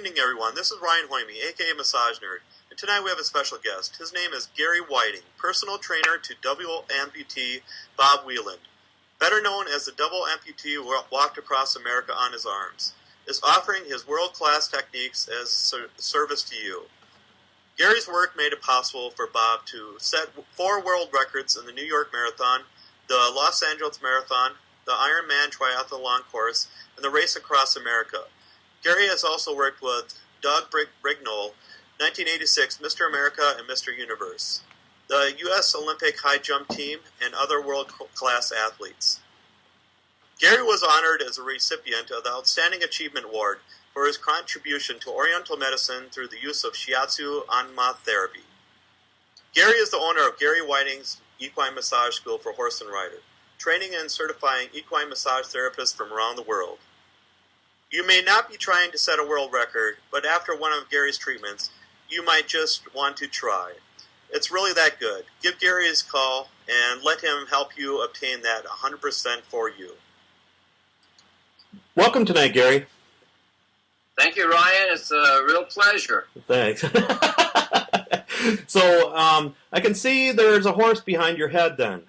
evening, everyone. This is Ryan Hoyme, aka Massage Nerd, and tonight we have a special guest. His name is Geary Whiting, personal trainer to double amputee Bob Wieland, better known as the double amputee who walked across America on his arms, is offering his world-class techniques as service to you. Gary's work made it possible for Bob to set 4 world records in the New York Marathon, the Los Angeles Marathon, the Ironman Triathlon course, and the Race Across America. Geary has also worked with Doug Brignall, 1986 Mr. America and Mr. Universe, the U.S. Olympic high jump team, and other world-class athletes. Geary was honored as a recipient of the Outstanding Achievement Award for his contribution to Oriental medicine through the use of shiatsu anma therapy. Geary is the owner of Geary Whiting's Equine Massage School for Horse and Rider, training and certifying equine massage therapists from around the world. You may not be trying to set a world record, but after one of Gary's treatments, you might just want to try. It's really that good. Give Geary his call and let him help you obtain that 100% for you. Welcome tonight, Geary. Thank you, Ryan. It's a real pleasure. Thanks. So, I can see there's a horse behind your head then.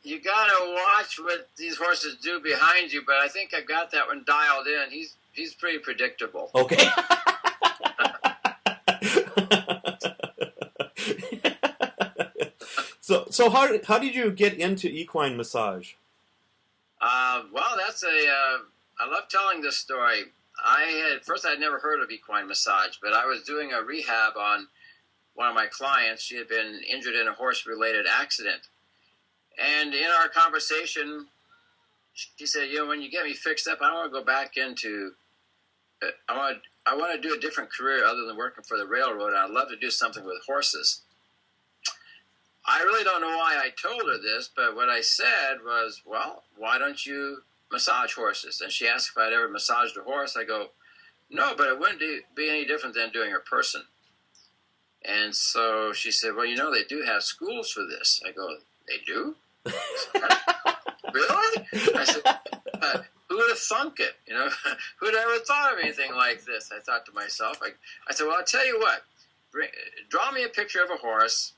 You gotta watch what these horses do behind you, but I think I've got that one dialed in. He's pretty predictable. Okay. So how did you get into equine massage? Well, I love telling this story. First I'd never heard of equine massage, but I was doing a rehab on one of my clients. She had been injured in a horse-related accident. And in our conversation, she said, when you get me fixed up, I want to go back into, I want to do a different career other than working for the railroad. And I'd love to do something with horses. I really don't know why I told her this, but what I said was, well, why don't you massage horses? And she asked if I'd ever massaged a horse. I go, no, but it wouldn't be any different than doing a person. And so she said, well, they do have schools for this. I go, they do? Really? I said, who would have thunk it? Who'd ever thought of anything like this? I thought to myself. I said, well, I'll tell you what. Draw me a picture of a horse,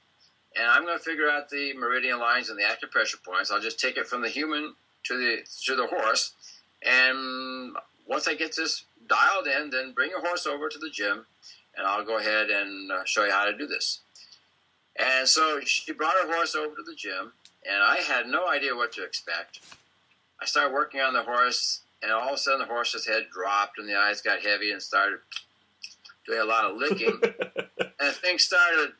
and I'm going to figure out the meridian lines and the active pressure points. I'll just take it from the human to the horse, and once I get this dialed in, then bring your horse over to the gym, and I'll go ahead and show you how to do this. And so she brought her horse over to the gym, and I had no idea what to expect. I started working on the horse, and all of a sudden the horse's head dropped, and the eyes got heavy and started doing a lot of licking. And things started,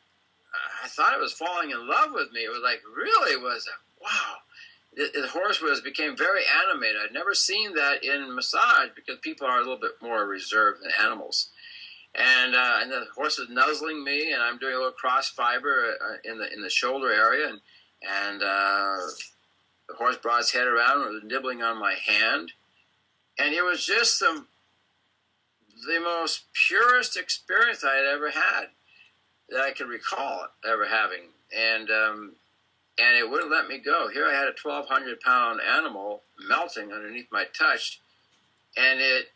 I thought it was falling in love with me. It was like, really was it? Wow. The horse became very animated. I'd never seen that in massage because people are a little bit more reserved than animals. And the horse is nuzzling me, and I'm doing a little cross fiber in the shoulder area, and the horse brought his head around and was nibbling on my hand, and it was just the most purest experience I had ever had that I could recall ever having, and it wouldn't let me go. Here I had a 1,200-pound animal melting underneath my touch, and it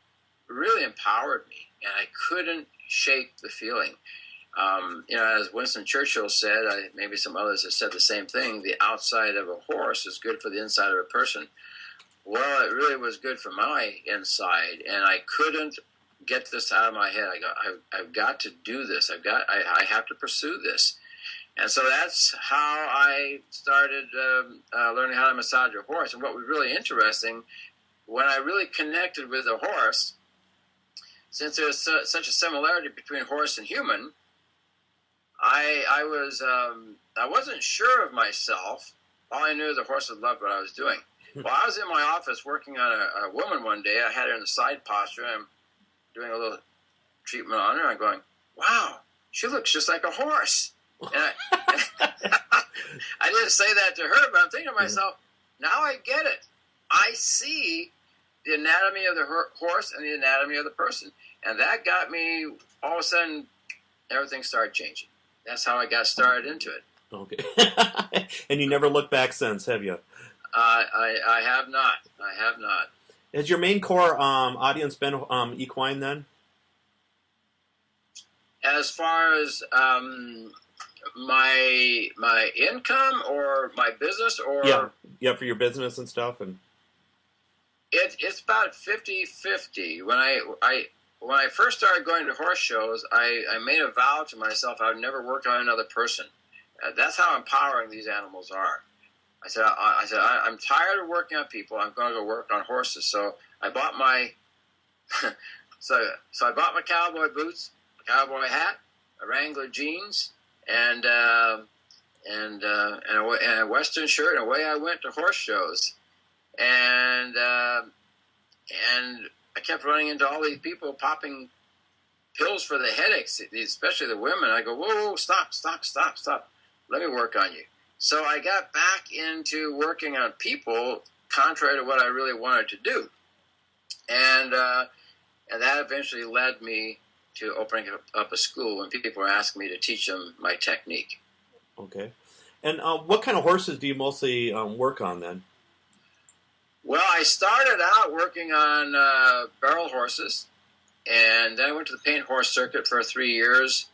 really empowered me, and I couldn't shake the feeling. As Winston Churchill said, maybe some others have said the same thing, the outside of a horse is good for the inside of a person. Well, it really was good for my inside, and I couldn't get this out of my head. I've got to do this. I have to pursue this. And so that's how I started learning how to massage a horse. And what was really interesting, when I really connected with a horse, since there's such a similarity between horse and human, I wasn't sure of myself. All I knew the horse would love what I was doing. Well, I was in my office working on a woman one day. I had her in the side posture, and I'm doing a little treatment on her. I'm going, wow, she looks just like a horse. And I didn't say that to her, but I'm thinking to myself, now I get it. I see the anatomy of the horse and the anatomy of the person. And that got me, all of a sudden, everything started changing. That's how I got started into it. Okay. And you never looked back since, have you? I have not. I have not. Has your main core audience been equine then? As far as my income or my business, Yeah, or yeah, for your business and stuff, and it's about 50-50. When I first started going to horse shows, I made a vow to myself I would never work on another person. That's how empowering these animals are. I'm tired of working on people. I'm going to go work on horses. So I bought my so I bought my cowboy boots, a cowboy hat, a Wrangler jeans, and a Western shirt. And away I went to horse shows, and I kept running into all these people popping pills for the headaches, especially the women. I go, whoa, stop. Let me work on you. So I got back into working on people, contrary to what I really wanted to do. And that eventually led me to opening up a school, and people were asking me to teach them my technique. okay. And what kind of horses do you mostly work on then? Well, I started out working on barrel horses, and then I went to the paint horse circuit for 3 years,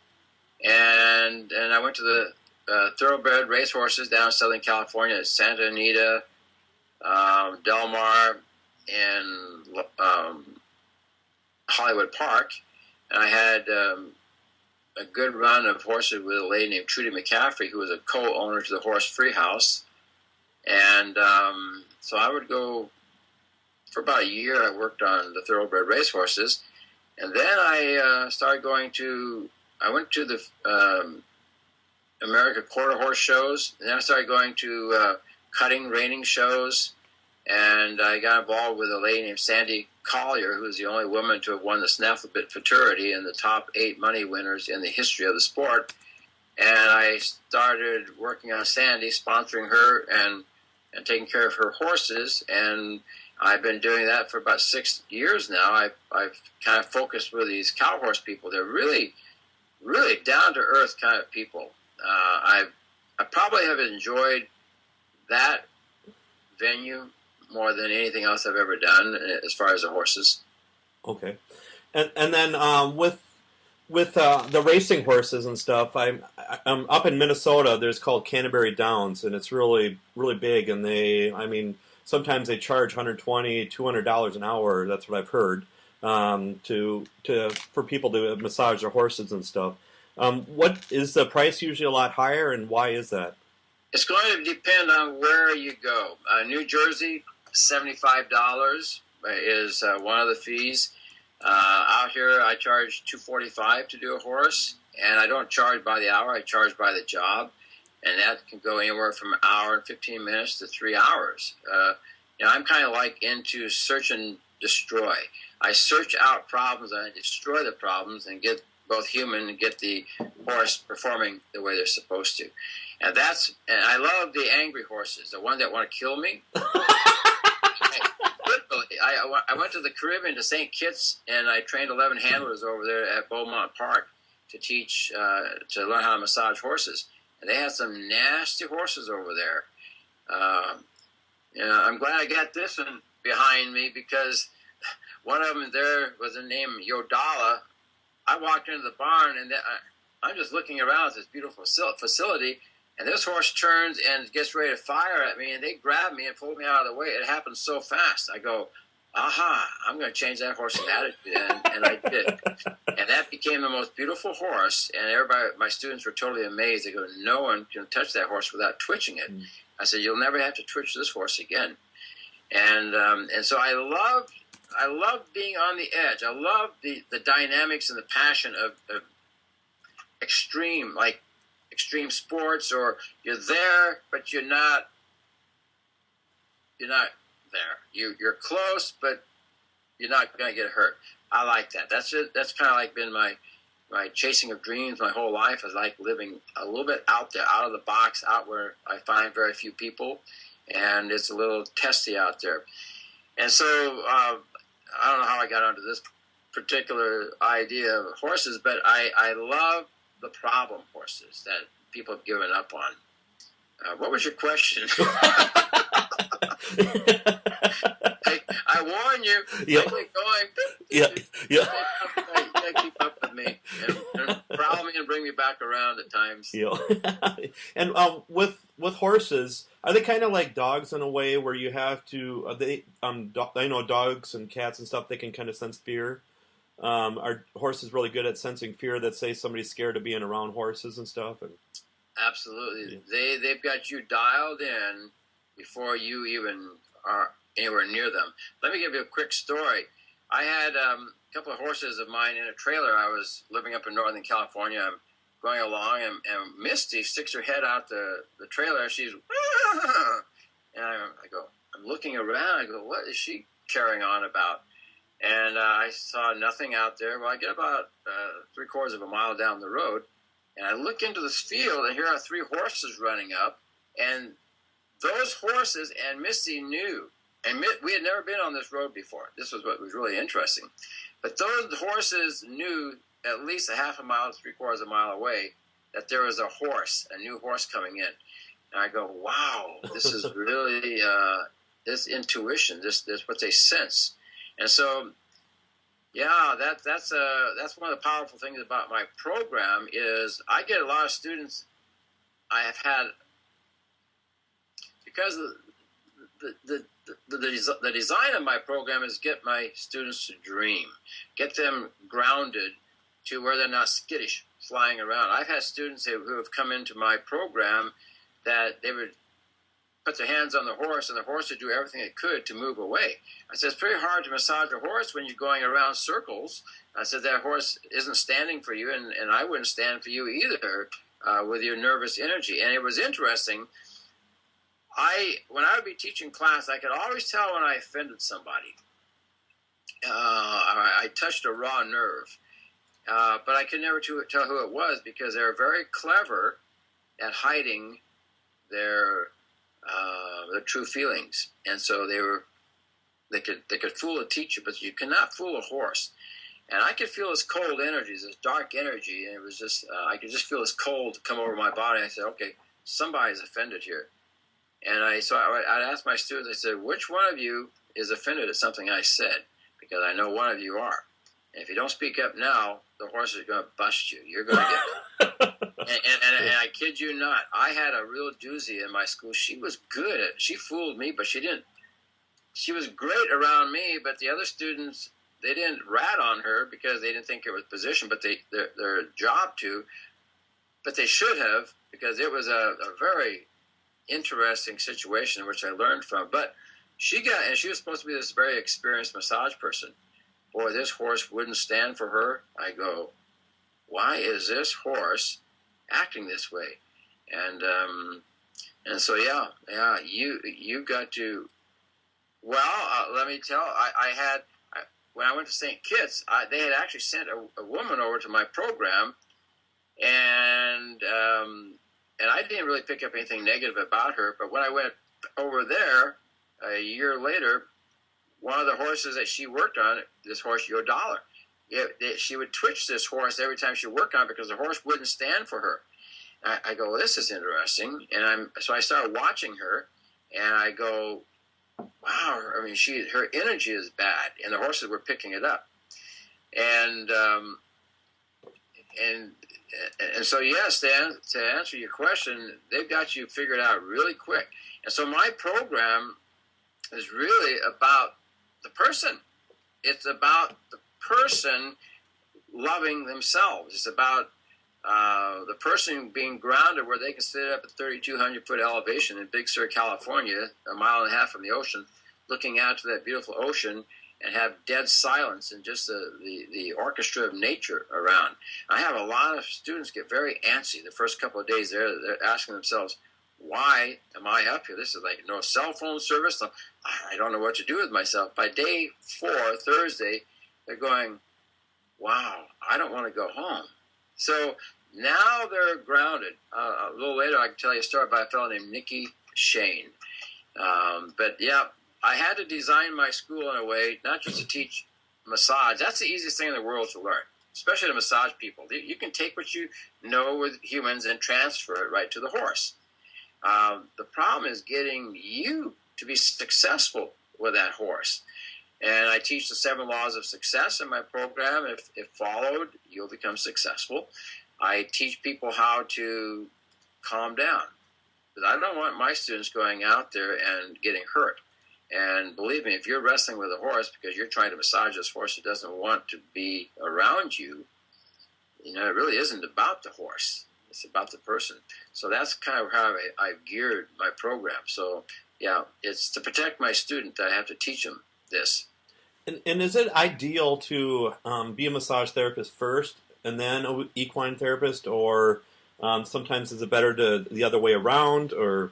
and I went to the thoroughbred race horses down in Southern California, Santa Anita, Del Mar, and Hollywood Park. And I had a good run of horses with a lady named Trudy McCaffrey, who was a co-owner to the Horse Free House. And so I would go for about a year. I worked on the thoroughbred race horses, and then I went to the America Quarter Horse shows, and then I started going to cutting reining shows, and I got involved with a lady named Sandy Collier, who was the only woman to have won the Snafflebit Futurity and the top 8 money winners in the history of the sport. And I started working on Sandy, sponsoring her and taking care of her horses, and I've been doing that for about 6 years now. I've kind of focused with these cow horse people. They're really, really down-to-earth kind of people. I probably have enjoyed that venue more than anything else I've ever done as far as the horses. Okay, and then with the racing horses and stuff, I'm up in Minnesota. There's called Canterbury Downs, and it's really big. And sometimes they charge $120, $200 an hour. That's what I've heard for people to massage their horses and stuff. What is the price usually a lot higher, and why is that? It's going to depend on where you go. New Jersey, $75 is one of the fees. Out here, I charge $245 to do a horse, and I don't charge by the hour. I charge by the job, and that can go anywhere from an hour and 15 minutes to 3 hours. I'm kind of like into search and destroy. I search out problems, and I destroy the problems, and get both human and get the horse performing the way they're supposed to. And I love the angry horses, the ones that want to kill me. I went to the Caribbean, to St. Kitts, and I trained 11 handlers over there at Beaumont Park to teach, to learn how to massage horses. And they had some nasty horses over there. I'm glad I got this one behind me, because one of them there was named Yodala. I walked into the barn, and I'm just looking around at this beautiful facility, and this horse turns and gets ready to fire at me, and they grab me and pull me out of the way. It happened so fast. I go, aha, I'm going to change that horse's attitude, and I did. And that became the most beautiful horse, and everybody, my students were totally amazed. They go, no one can touch that horse without twitching it. I said, you'll never have to twitch this horse again. And so I love being on the edge. I love the dynamics and the passion of extreme sports, or you're there, but you're not there. You're close, but you're not going to get hurt. I like that. That's kind of like been my chasing of dreams my whole life. I like living a little bit out there, out of the box, out where I find very few people, and it's a little testy out there. And so I don't know how I got onto this particular idea of horses, but I love the problem horses that people have given up on. What was your question? I warn you. Yeah. I get going. Yeah. Yeah. You gotta keep up with me and prowl me and bring me back around at times. Yeah. And with horses, are they kind of like dogs in a way where you have to? I know dogs and cats and stuff. They can kind of sense fear. Are horses really good at sensing fear? That say somebody's scared of being around horses and stuff. And Absolutely, they've got you dialed in before you even are anywhere near them. Let me give you a quick story. I had a couple of horses of mine in a trailer. I was living up in Northern California. I'm going along, and Misty sticks her head out the trailer, and she's, and I go, I'm looking around. I go, what is she carrying on about? And I saw nothing out there. Well, I get about 3/4 of a mile down the road, and I look into this field, and here are 3 horses running up, and those horses and Misty knew. And we had never been on this road before. This was what was really interesting. But those horses knew at least a half a mile, 3/4 of a mile away, that there was a new horse coming in. And I go, wow, this is really this intuition, this what they sense. And so, yeah, that's one of the powerful things about my program is I get a lot of students. I have had, because the design of my program is get my students to dream, get them grounded to where they're not skittish, flying around. I've had students who have come into my program that they would put their hands on the horse, and the horse would do everything it could to move away. I said, it's very hard to massage a horse when you're going around circles. I said, that horse isn't standing for you, and I wouldn't stand for you either with your nervous energy. And it was interesting. When I would be teaching class, I could always tell when I offended somebody. I touched a raw nerve. But I could never tell who it was because they were very clever at hiding their true feelings, and so they could fool a teacher, but you cannot fool a horse. And I could feel this cold energy, this dark energy, and it was just I could just feel this cold come over my body. I said, okay, somebody's offended here. And I'd ask my students, I said, which one of you is offended at something I said? Because I know one of you are. And if you don't speak up now, the horse is going to bust you. You're going to get and I kid you not, I had a real doozy in my school. She was good. She fooled me, but she didn't. She was great around me, but the other students, they didn't rat on her because they didn't think it was position, but their job to. But they should have, because it was a very interesting situation which I learned from. But she was supposed to be this very experienced massage person. Boy, this horse wouldn't stand for her. I go, why is this horse acting this way? And so you got to. Well, let me tell. When I went to St. Kitts, they had actually sent a woman over to my program, and I didn't really pick up anything negative about her. But when I went over there a year later, one of the horses that she worked on, this horse, Your Dollar, she would twitch this horse every time she worked on it because the horse wouldn't stand for her. I go, well, this is interesting. So I started watching her, and I go, wow, I mean, her energy is bad, and the horses were picking it up. And so, yes, to answer your question, they've got you figured out really quick. And so my program is really about the person. It's about the person loving themselves. It's about the person being grounded where they can sit up at 3,200-foot elevation in Big Sur, California, 1.5 miles from the ocean, looking out to that beautiful ocean and have dead silence and just the orchestra of nature around. I have a lot of students get very antsy the first couple of days there. They're asking themselves, why am I up here? This is like no cell phone service. I don't know what to do with myself. By day 4, Thursday, they're going, wow, I don't want to go home. So now they're grounded. A little later, I can tell you a story about a fellow named Nicky Shane. But yeah, I had to design my school in a way, not just to teach massage. That's the easiest thing in the world to learn, especially to massage people. You can take what you know with humans and transfer it right to the horse. The problem is getting you to be successful with that horse. And I teach the 7 laws of success in my program. If followed, you'll become successful. I teach people how to calm down, because I don't want my students going out there and getting hurt. And believe me, if you're wrestling with a horse because you're trying to massage this horse who doesn't want to be around you, it really isn't about the horse. It's about the person. So that's kind of how I've geared my program. So, yeah, it's to protect my student that I have to teach them this. And is it ideal to be a massage therapist first and then an equine therapist, or sometimes is it better the other way around, or?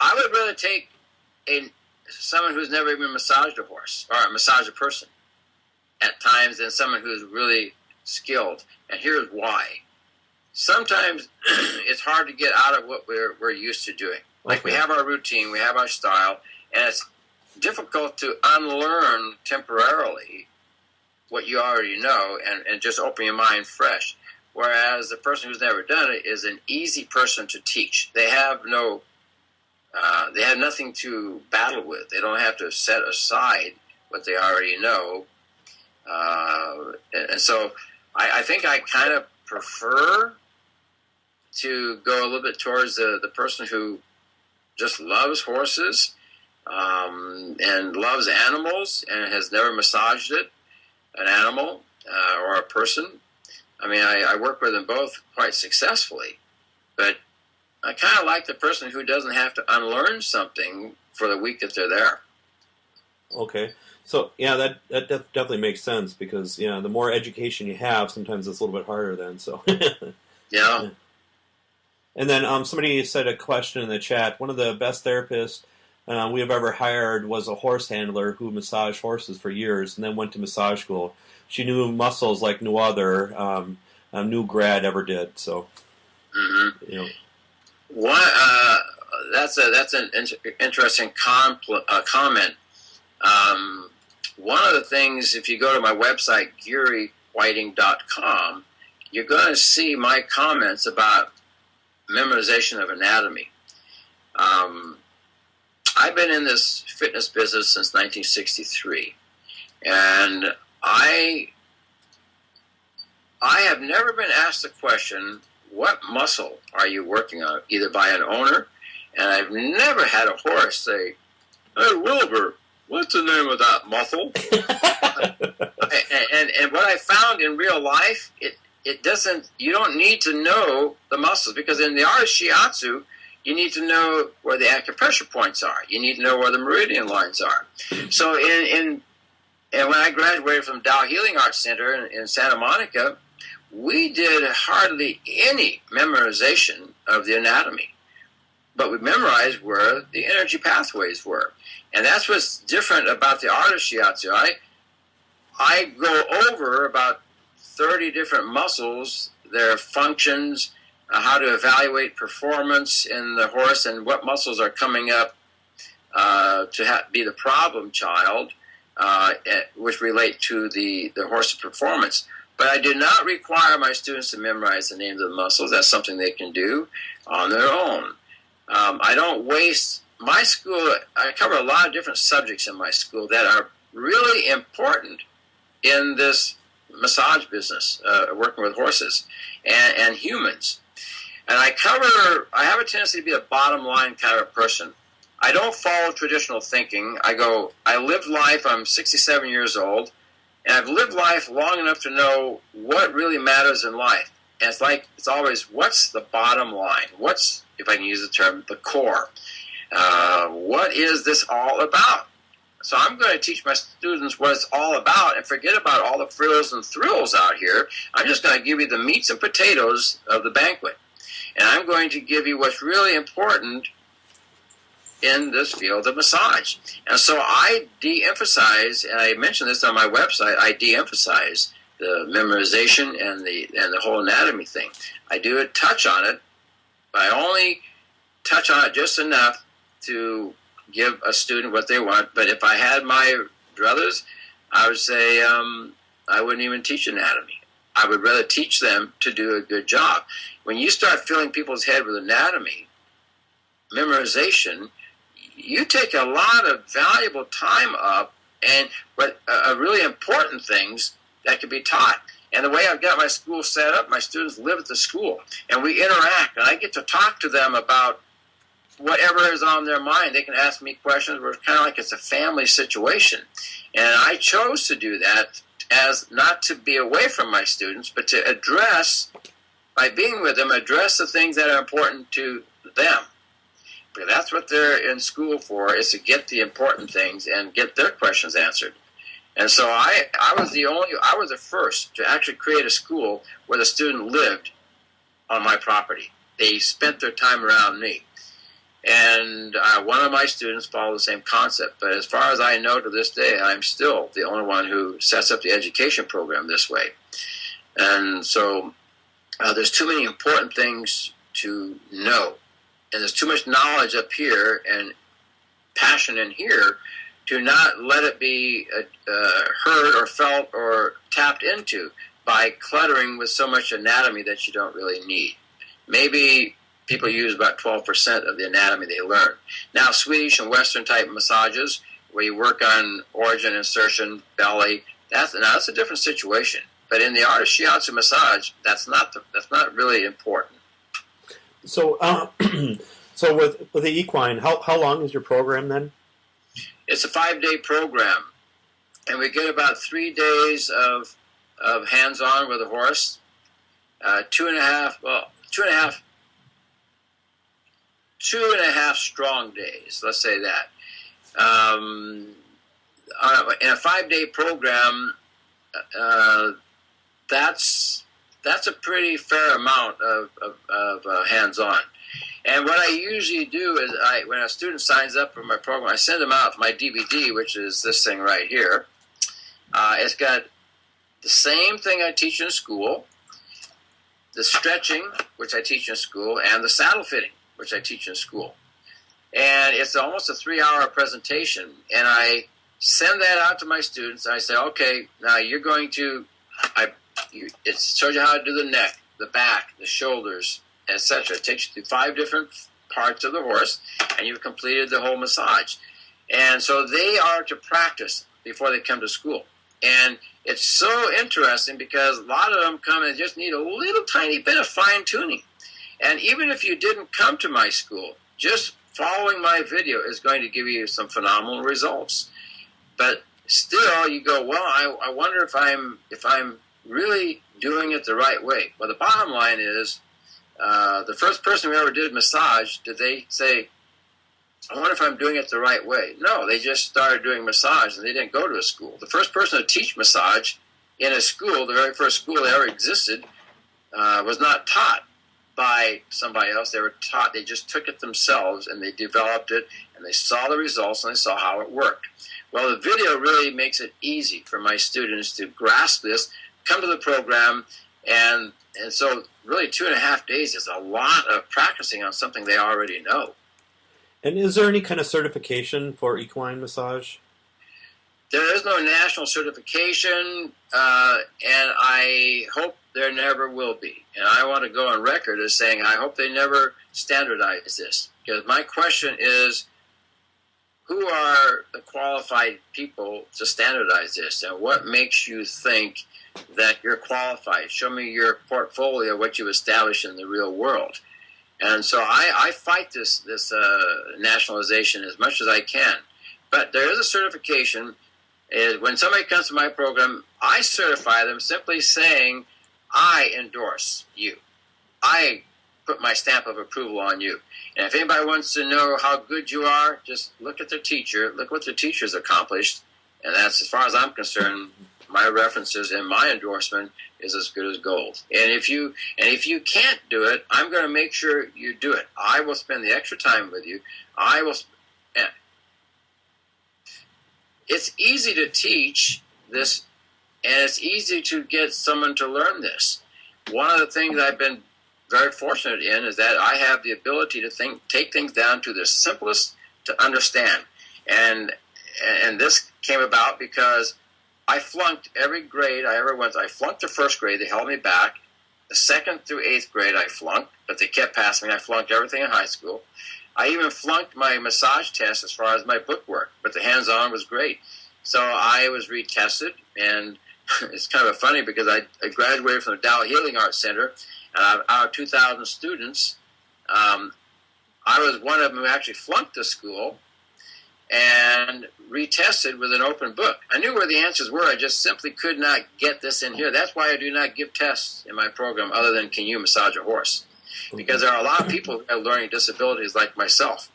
I would rather take someone who's never even massaged a horse or massage a person at times than someone who's really skilled. And here's why. Sometimes it's hard to get out of what we're used to doing. Like, we have our routine, we have our style, and it's difficult to unlearn temporarily what you already know and just open your mind fresh. Whereas the person who's never done it is an easy person to teach. They have nothing to battle with. They don't have to set aside what they already know. And so I think I kind of prefer to go a little bit towards the person who just loves horses and loves animals and has never massaged an animal or a person. I mean, I work with them both quite successfully, but I kind of like the person who doesn't have to unlearn something for the week that they're there. Okay. So, yeah, that definitely makes sense, because, the more education you have, sometimes it's a little bit harder then. So. Yeah. And then somebody said a question in the chat. One of the best therapists we have ever hired was a horse handler who massaged horses for years and then went to massage school. She knew muscles like no other new grad ever did. So, that's an interesting comment. One of the things, if you go to my website, GearyWhiting.com, you're going to see my comments about memorization of anatomy. I've been in this fitness business since 1963, and I have never been asked the question, what muscle are you working on, either by an owner, and I've never had a horse say, "Hey, Wilbur, what's the name of that muscle?" and what I found in real life, it doesn't, you don't need to know the muscles, because in the art of shiatsu, you need to know where the acupressure points are. You need to know where the meridian lines are. So and when I graduated from Dow Healing Arts Center in Santa Monica, we did hardly any memorization of the anatomy. But we memorized where the energy pathways were. And that's what's different about the art of shiatsu. I go over about 30 different muscles, their functions, how to evaluate performance in the horse, and what muscles are coming up to be the problem child, which relate to the horse's performance. But I do not require my students to memorize the names of the muscles. That's something they can do on their own. I don't waste my school. I cover a lot of different subjects in my school that are really important in this massage business, working with horses and humans. And I have a tendency to be a bottom line kind of person. I don't follow traditional thinking. I lived life, I'm 67 years old, and I've lived life long enough to know what really matters in life. And it's always, what's the bottom line? What's, if I can use the term, the core? What is this all about? So I'm going to teach my students what it's all about and forget about all the frills and thrills out here. I'm just going to give you the meats and potatoes of the banquet. And I'm going to give you what's really important in this field of massage. And so I de-emphasize, and I mentioned this on my website, I de-emphasize the memorization and the whole anatomy thing. I do touch on it, but I only touch on it just enough to give a student what they want. But if I had my druthers, I would say I wouldn't even teach anatomy. I would rather teach them to do a good job. When you start filling people's head with anatomy, memorization, you take a lot of valuable time up, and really important things that can be taught. And the way I've got my school set up, my students live at the school, and we interact, and I get to talk to them about whatever is on their mind. They can ask me questions. We're kind of like it's a family situation. And I chose to do that as not to be away from my students, but to address, by being with them, address the things that are important to them. Because that's what they're in school for, is to get the important things and get their questions answered. And so I was the first to actually create a school where the student lived on my property. They spent their time around me. And one of my students followed the same concept. But as far as I know to this day, I'm still the only one who sets up the education program this way. And so there's too many important things to know. And there's too much knowledge up here and passion in here to not let it be heard or felt or tapped into by cluttering with so much anatomy that you don't really need. Maybe people use about 12% of the anatomy they learn. Now, Swedish and Western type massages, where you work on origin, insertion, belly, that's a different situation. But in the art of shiatsu massage, that's not really important. So, so with the equine, how long is your program then? It's a 5-day program, and we get about 3 days of hands-on with a horse, 2.5 strong days, let's say that. In a 5-day program, that's a pretty fair amount of hands-on. And what I usually do is, when a student signs up for my program, I send them out my DVD, which is this thing right here. It's got the same thing I teach in school, the stretching, which I teach in school, and the saddle fitting, which I teach in school. And it's almost a 3-hour presentation. And I send that out to my students. And I say, okay, now you're going to, it shows you how to do the neck, the back, the shoulders, etc. It takes you through 5 different parts of the horse, and you've completed the whole massage. And so they are to practice before they come to school. And it's so interesting because a lot of them come and just need a little tiny bit of fine-tuning. And even if you didn't come to my school, just following my video is going to give you some phenomenal results. But still, you go, well, I wonder if I'm really doing it the right way. Well, the bottom line is, the first person who ever did massage, did they say, I wonder if I'm doing it the right way? No, they just started doing massage and they didn't go to a school. The first person to teach massage in a school, the very first school that ever existed, was not taught by somebody else. They were taught, they just took it themselves and they developed it and they saw the results and they saw how it worked. Well, the video really makes it easy for my students to grasp this, come to the program, and so really 2.5 days is a lot of practicing on something they already know. And is there any kind of certification for equine massage? There is no national certification, and I hope there never will be. And I want to go on record as saying I hope they never standardize this. Because my question is, who are the qualified people to standardize this? And what makes you think that you're qualified? Show me your portfolio, what you've established in the real world. And so I fight this nationalization as much as I can. But there is a certification. When somebody comes to my program, I certify them simply saying, I endorse you. I put my stamp of approval on you. And if anybody wants to know how good you are, just look at their teacher. Look what their teacher's accomplished. And that's, as far as I'm concerned, my references and my endorsement is as good as gold. And if you can't do it, I'm going to make sure you do it. I will spend the extra time with you. It's easy to teach this, and it's easy to get someone to learn this. One of the things I've been very fortunate in is that I have the ability to take things down to the simplest to understand. And this came about because I flunked every grade I ever went. I flunked the first grade. They held me back. The 2nd through 8th grade I flunked, but they kept passing me. I flunked everything in high school. I even flunked my massage test as far as my book work, but the hands-on was great. So I was retested, and it's kind of funny because I graduated from the Dow Healing Arts Center, and out of 2,000 students, I was one of them who actually flunked the school and retested with an open book. I knew where the answers were. I just simply could not get this in here. That's why I do not give tests in my program other than can you massage a horse? Because there are a lot of people who have learning disabilities like myself.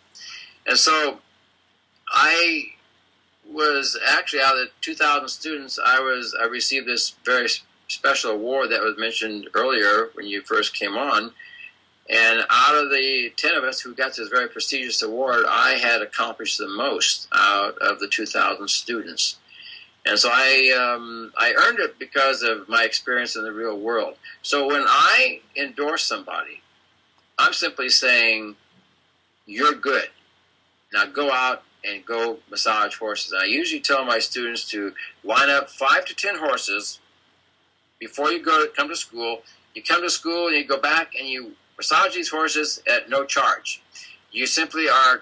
And so I was actually, out of the 2,000 students, I received this very special award that was mentioned earlier when you first came on. And out of the 10 of us who got this very prestigious award, I had accomplished the most out of the 2,000 students. And so I earned it because of my experience in the real world. So when I endorse somebody, I'm simply saying, you're good. Now go out and go massage horses. And I usually tell my students to line up 5 to 10 horses before you come to school. You come to school and you go back and you massage these horses at no charge. You simply are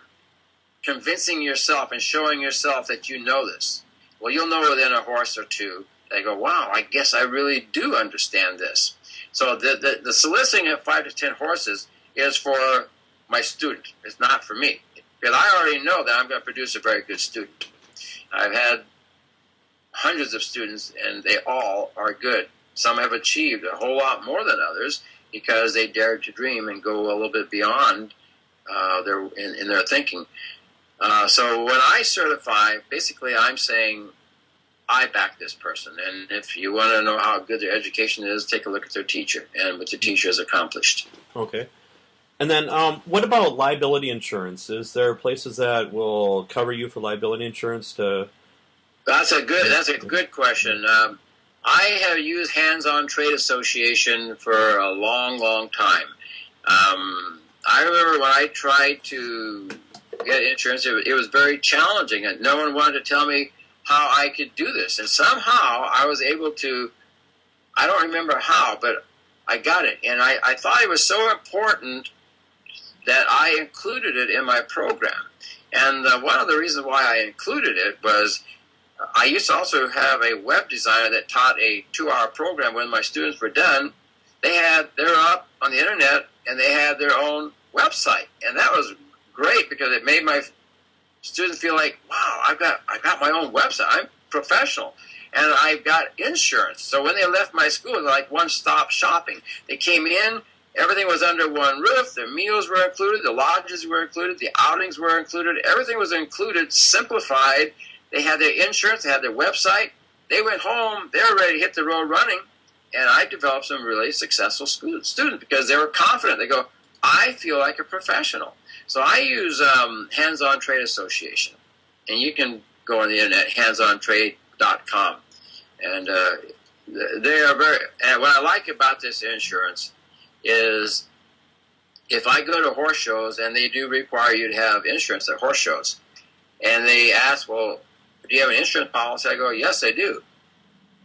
convincing yourself and showing yourself that you know this. Well, you'll know within a horse or two. They go, wow, I guess I really do understand this. So the soliciting of 5 to 10 horses is for my student. It's not for me. Because I already know that I'm going to produce a very good student. I've had hundreds of students, and they all are good. Some have achieved a whole lot more than others because they dared to dream and go a little bit beyond in their thinking. So when I certify, basically I'm saying I back this person. And if you want to know how good their education is, take a look at their teacher and what the teacher has accomplished. Okay. And then what about liability insurance? Is there places that will cover you for liability insurance to... That's a good question. I have used Hands-On Trade Association for a long, long time. I remember when I tried to get insurance, it was very challenging, and no one wanted to tell me how I could do this. And somehow I was able to, I don't remember how, but I got it. And I thought it was so important that I included it in my program. And one of the reasons why I included it was I used to also have a web designer that taught a 2-hour program. When my students were done, they're up on the internet and they had their own website, and that was great because it made my students feel like, wow, I've got my own website. I'm professional, and I've got insurance. So when they left my school, it was like one-stop shopping. They came in, everything was under one roof. Their meals were included, the lodges were included, the outings were included. Everything was included, simplified. They had their insurance, they had their website. They went home, they were ready to hit the road running, and I developed some really successful students because they were confident. They go, I feel like a professional. So I use Hands-On Trade Association, and you can go on the internet, handsontrade.com, and they are very. And what I like about this insurance is, if I go to horse shows, and they do require you to have insurance at horse shows, and they ask, well, do you have an insurance policy? I go, yes, I do.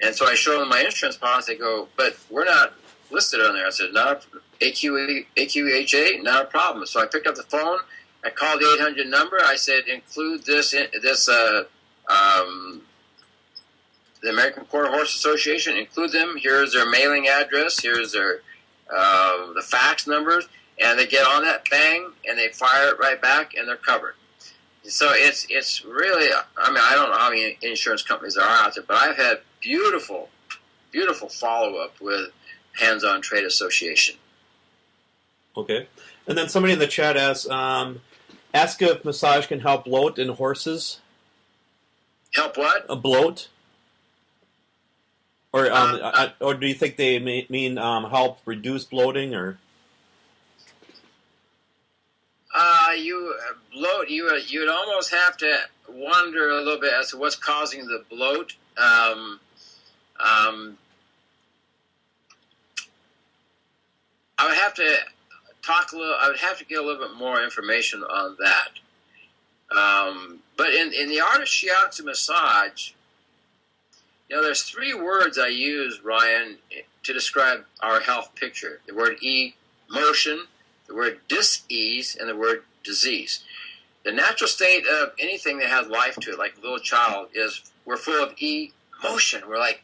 And so I show them my insurance policy. They go, but we're not listed on there. I said, not AQHA, not a problem. So I picked up the phone. I called the 800 number. I said, include the American Quarter Horse Association. Include them. Here's their mailing address. Here's their the fax numbers. And they get on that, bang, and they fire it right back, and they're covered. So it's really, I mean, I don't know how many insurance companies there are out there, but I've had beautiful, beautiful follow-up with Hands-On Trade Association. Okay. And then somebody in the chat asks, ask if massage can help bloat in horses. Help what? A bloat? Or do you think they mean help reduce bloating, or? Bloat. You would almost have to wonder a little bit as to what's causing the bloat. I would have to I would have to get a little bit more information on that. But in the art of shiatsu massage, there's 3 words I use, Ryan, to describe our health picture. The word emotion, the word dis-ease, and the word disease. The natural state of anything that has life to it, like a little child, is we're full of emotion. We're like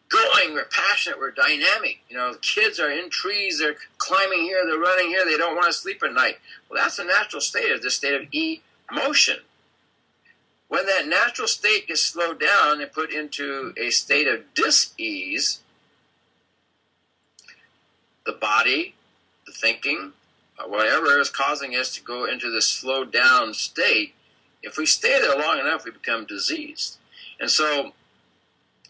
going, we're passionate, we're dynamic. You know, kids are in trees, they're climbing here, they're running here, they don't want to sleep at night. Well, that's the natural state of this state of emotion. When that natural state gets slowed down and put into a state of dis-ease, the body, the thinking, whatever is causing us to go into this slowed down state, if we stay there long enough, we become diseased. And so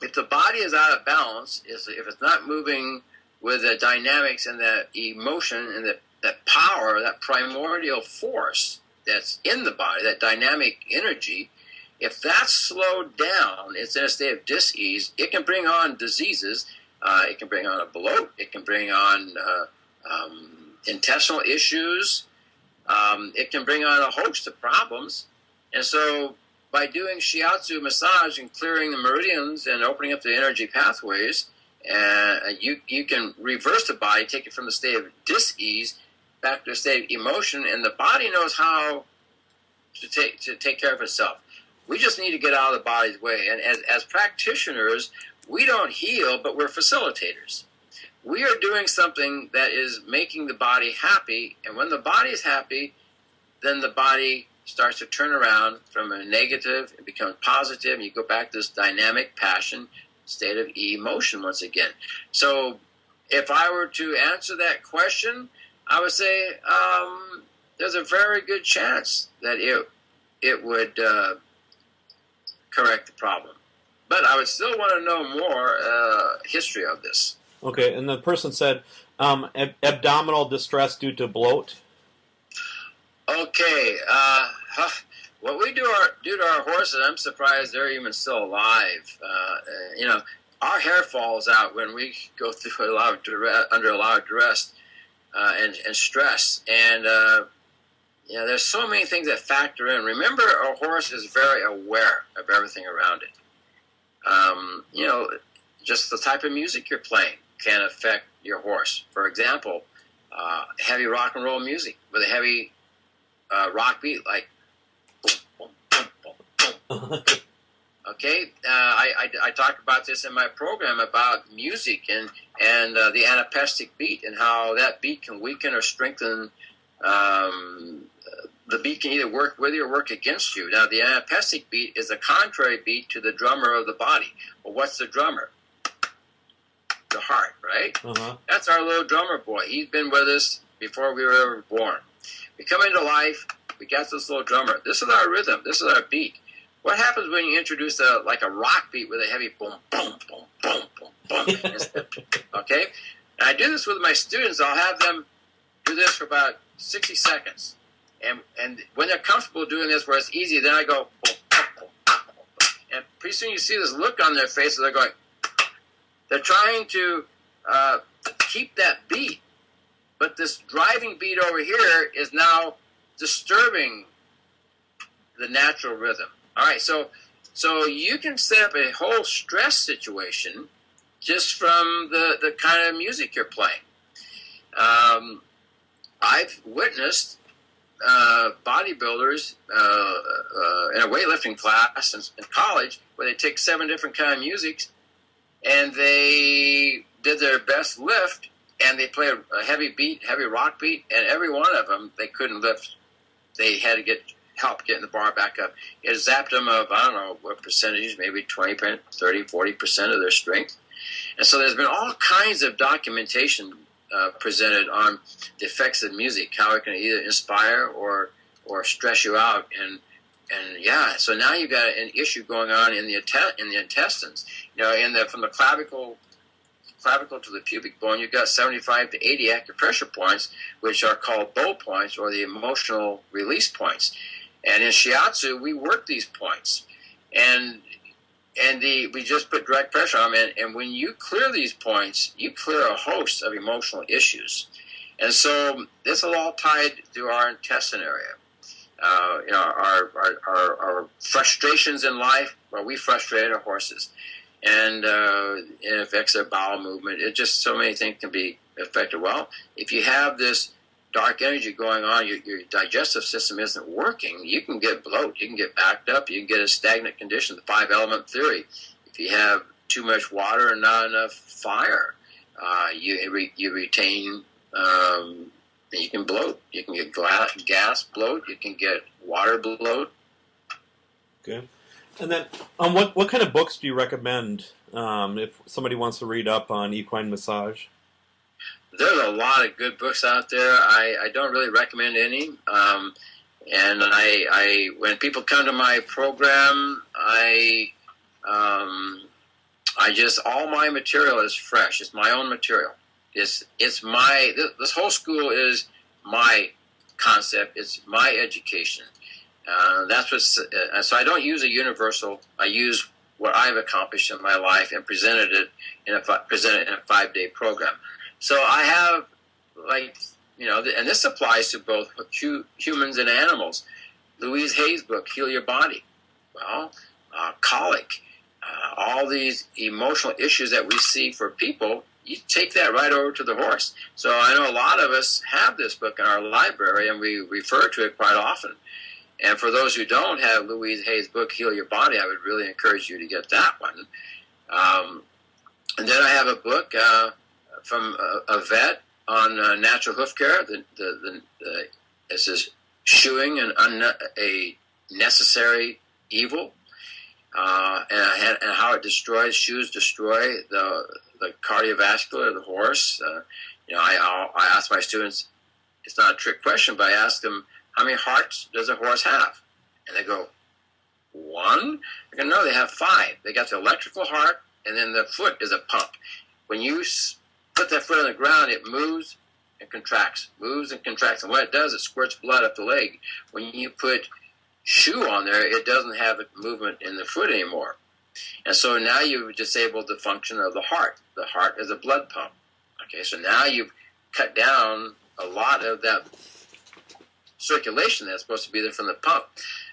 if the body is out of balance, if it's not moving with the dynamics and that emotion and that power, that primordial force that's in the body, that dynamic energy, if that's slowed down, it's in a state of dis-ease, it can bring on diseases. It can bring on a bloat. It can bring on intestinal issues. It can bring on a host of problems. And so by doing shiatsu massage and clearing the meridians and opening up the energy pathways, you can reverse the body, take it from the state of dis-ease back to a state of emotion, and the body knows how to take care of itself. We just need to get out of the body's way. And as practitioners, we don't heal, but we're facilitators. We are doing something that is making the body happy, and when the body is happy, then the body starts to turn around from a negative and becomes positive, and you go back to this dynamic passion state of emotion once again. So if I were to answer that question, I would say there's a very good chance that it would correct the problem. But I would still want to know more history of this. Okay, and the person said abdominal distress due to bloat. Okay, what we do to our horses, I'm surprised they're even still alive. You know, our hair falls out when we go through under a lot of duress and stress. And you know, there's so many things that factor in. Remember, a horse is very aware of everything around it. You know, just the type of music you're playing can affect your horse. For example, heavy rock and roll music with a heavy rock beat, like boom, boom, boom, boom, boom. Okay, I talked about this in my program about music and the anapestic beat and how that beat can weaken or strengthen. The beat can either work with you or work against you. Now, the anapestic beat is a contrary beat to the drummer of the body. Well, what's the drummer? The heart, right? Uh-huh. That's our little drummer boy. He's been with us before we were ever born. We come into life, we got this little drummer. This is our rhythm. This is our beat. What happens when you introduce a rock beat with a heavy boom, boom, boom, boom, boom, boom? Okay? And I do this with my students. I'll have them do this for about 60 seconds. And when they're comfortable doing this where it's easy, then I go boom, boom, boom, boom, boom. And pretty soon you see this look on their faces. They're going, they're trying to keep that beat. But this driving beat over here is now disturbing the natural rhythm. All right, so you can set up a whole stress situation just from the kind of music you're playing. I've witnessed bodybuilders in a weightlifting class in college where they take 7 different kind of musics and they did their best lift and they played a heavy beat, heavy rock beat, and every one of them they couldn't lift. They had to get help getting the bar back up. It zapped them of, I don't know what percentage, maybe 20, 30, 40% of their strength. And so there's been all kinds of documentation presented on the effects of music, how it can either inspire or stress you out, and yeah. So now you've got an issue going on in the intestines. You know, from the clavicle to the pubic bone, you've got 75 to 80 acupressure points, which are called bow points or the emotional release points. And in shiatsu, we work these points, and we just put direct pressure on them. And when you clear these points, you clear a host of emotional issues. And so this is all tied to our intestine area. You know, our frustrations in life. Well, we frustrate our horses. and it affects their bowel movement. It just, so many things can be affected. Well, if you have this dark energy going on, your digestive system isn't working, you can get bloat, you can get backed up, you can get a stagnant condition, the 5-element theory. If you have too much water and not enough fire, you retain, you can bloat. You can get gas bloat, you can get water bloat. Okay. And then, what kind of books do you recommend if somebody wants to read up on equine massage? There's a lot of good books out there. I don't really recommend any. And I when people come to my program, all my material is fresh. It's my own material. This whole school is my concept. It's my education. So I don't use a universal. I use what I've accomplished in my life and presented it in a 5-day program. So I have, and this applies to both humans and animals. Louise Hay's book, Heal Your Body. Well, colic, all these emotional issues that we see for people, you take that right over to the horse. So I know a lot of us have this book in our library, and we refer to it quite often. And for those who don't have Louise Hay's book, Heal Your Body, I would really encourage you to get that one. And then I have a book from a vet on natural hoof care. It says Shoeing a Necessary Evil, and how it destroys, shoes destroy the cardiovascular of the horse. I ask my students, it's not a trick question, but I ask them, how many hearts does a horse have? And they go, 1? I go, no, they have 5. They got the electrical heart, and then the foot is a pump. When you put that foot on the ground, it moves and contracts, moves and contracts. And what it does, it squirts blood up the leg. When you put shoe on there, it doesn't have movement in the foot anymore. And so now you've disabled the function of the heart. The heart is a blood pump. Okay, so now you've cut down a lot of that circulation that's supposed to be there from the pump.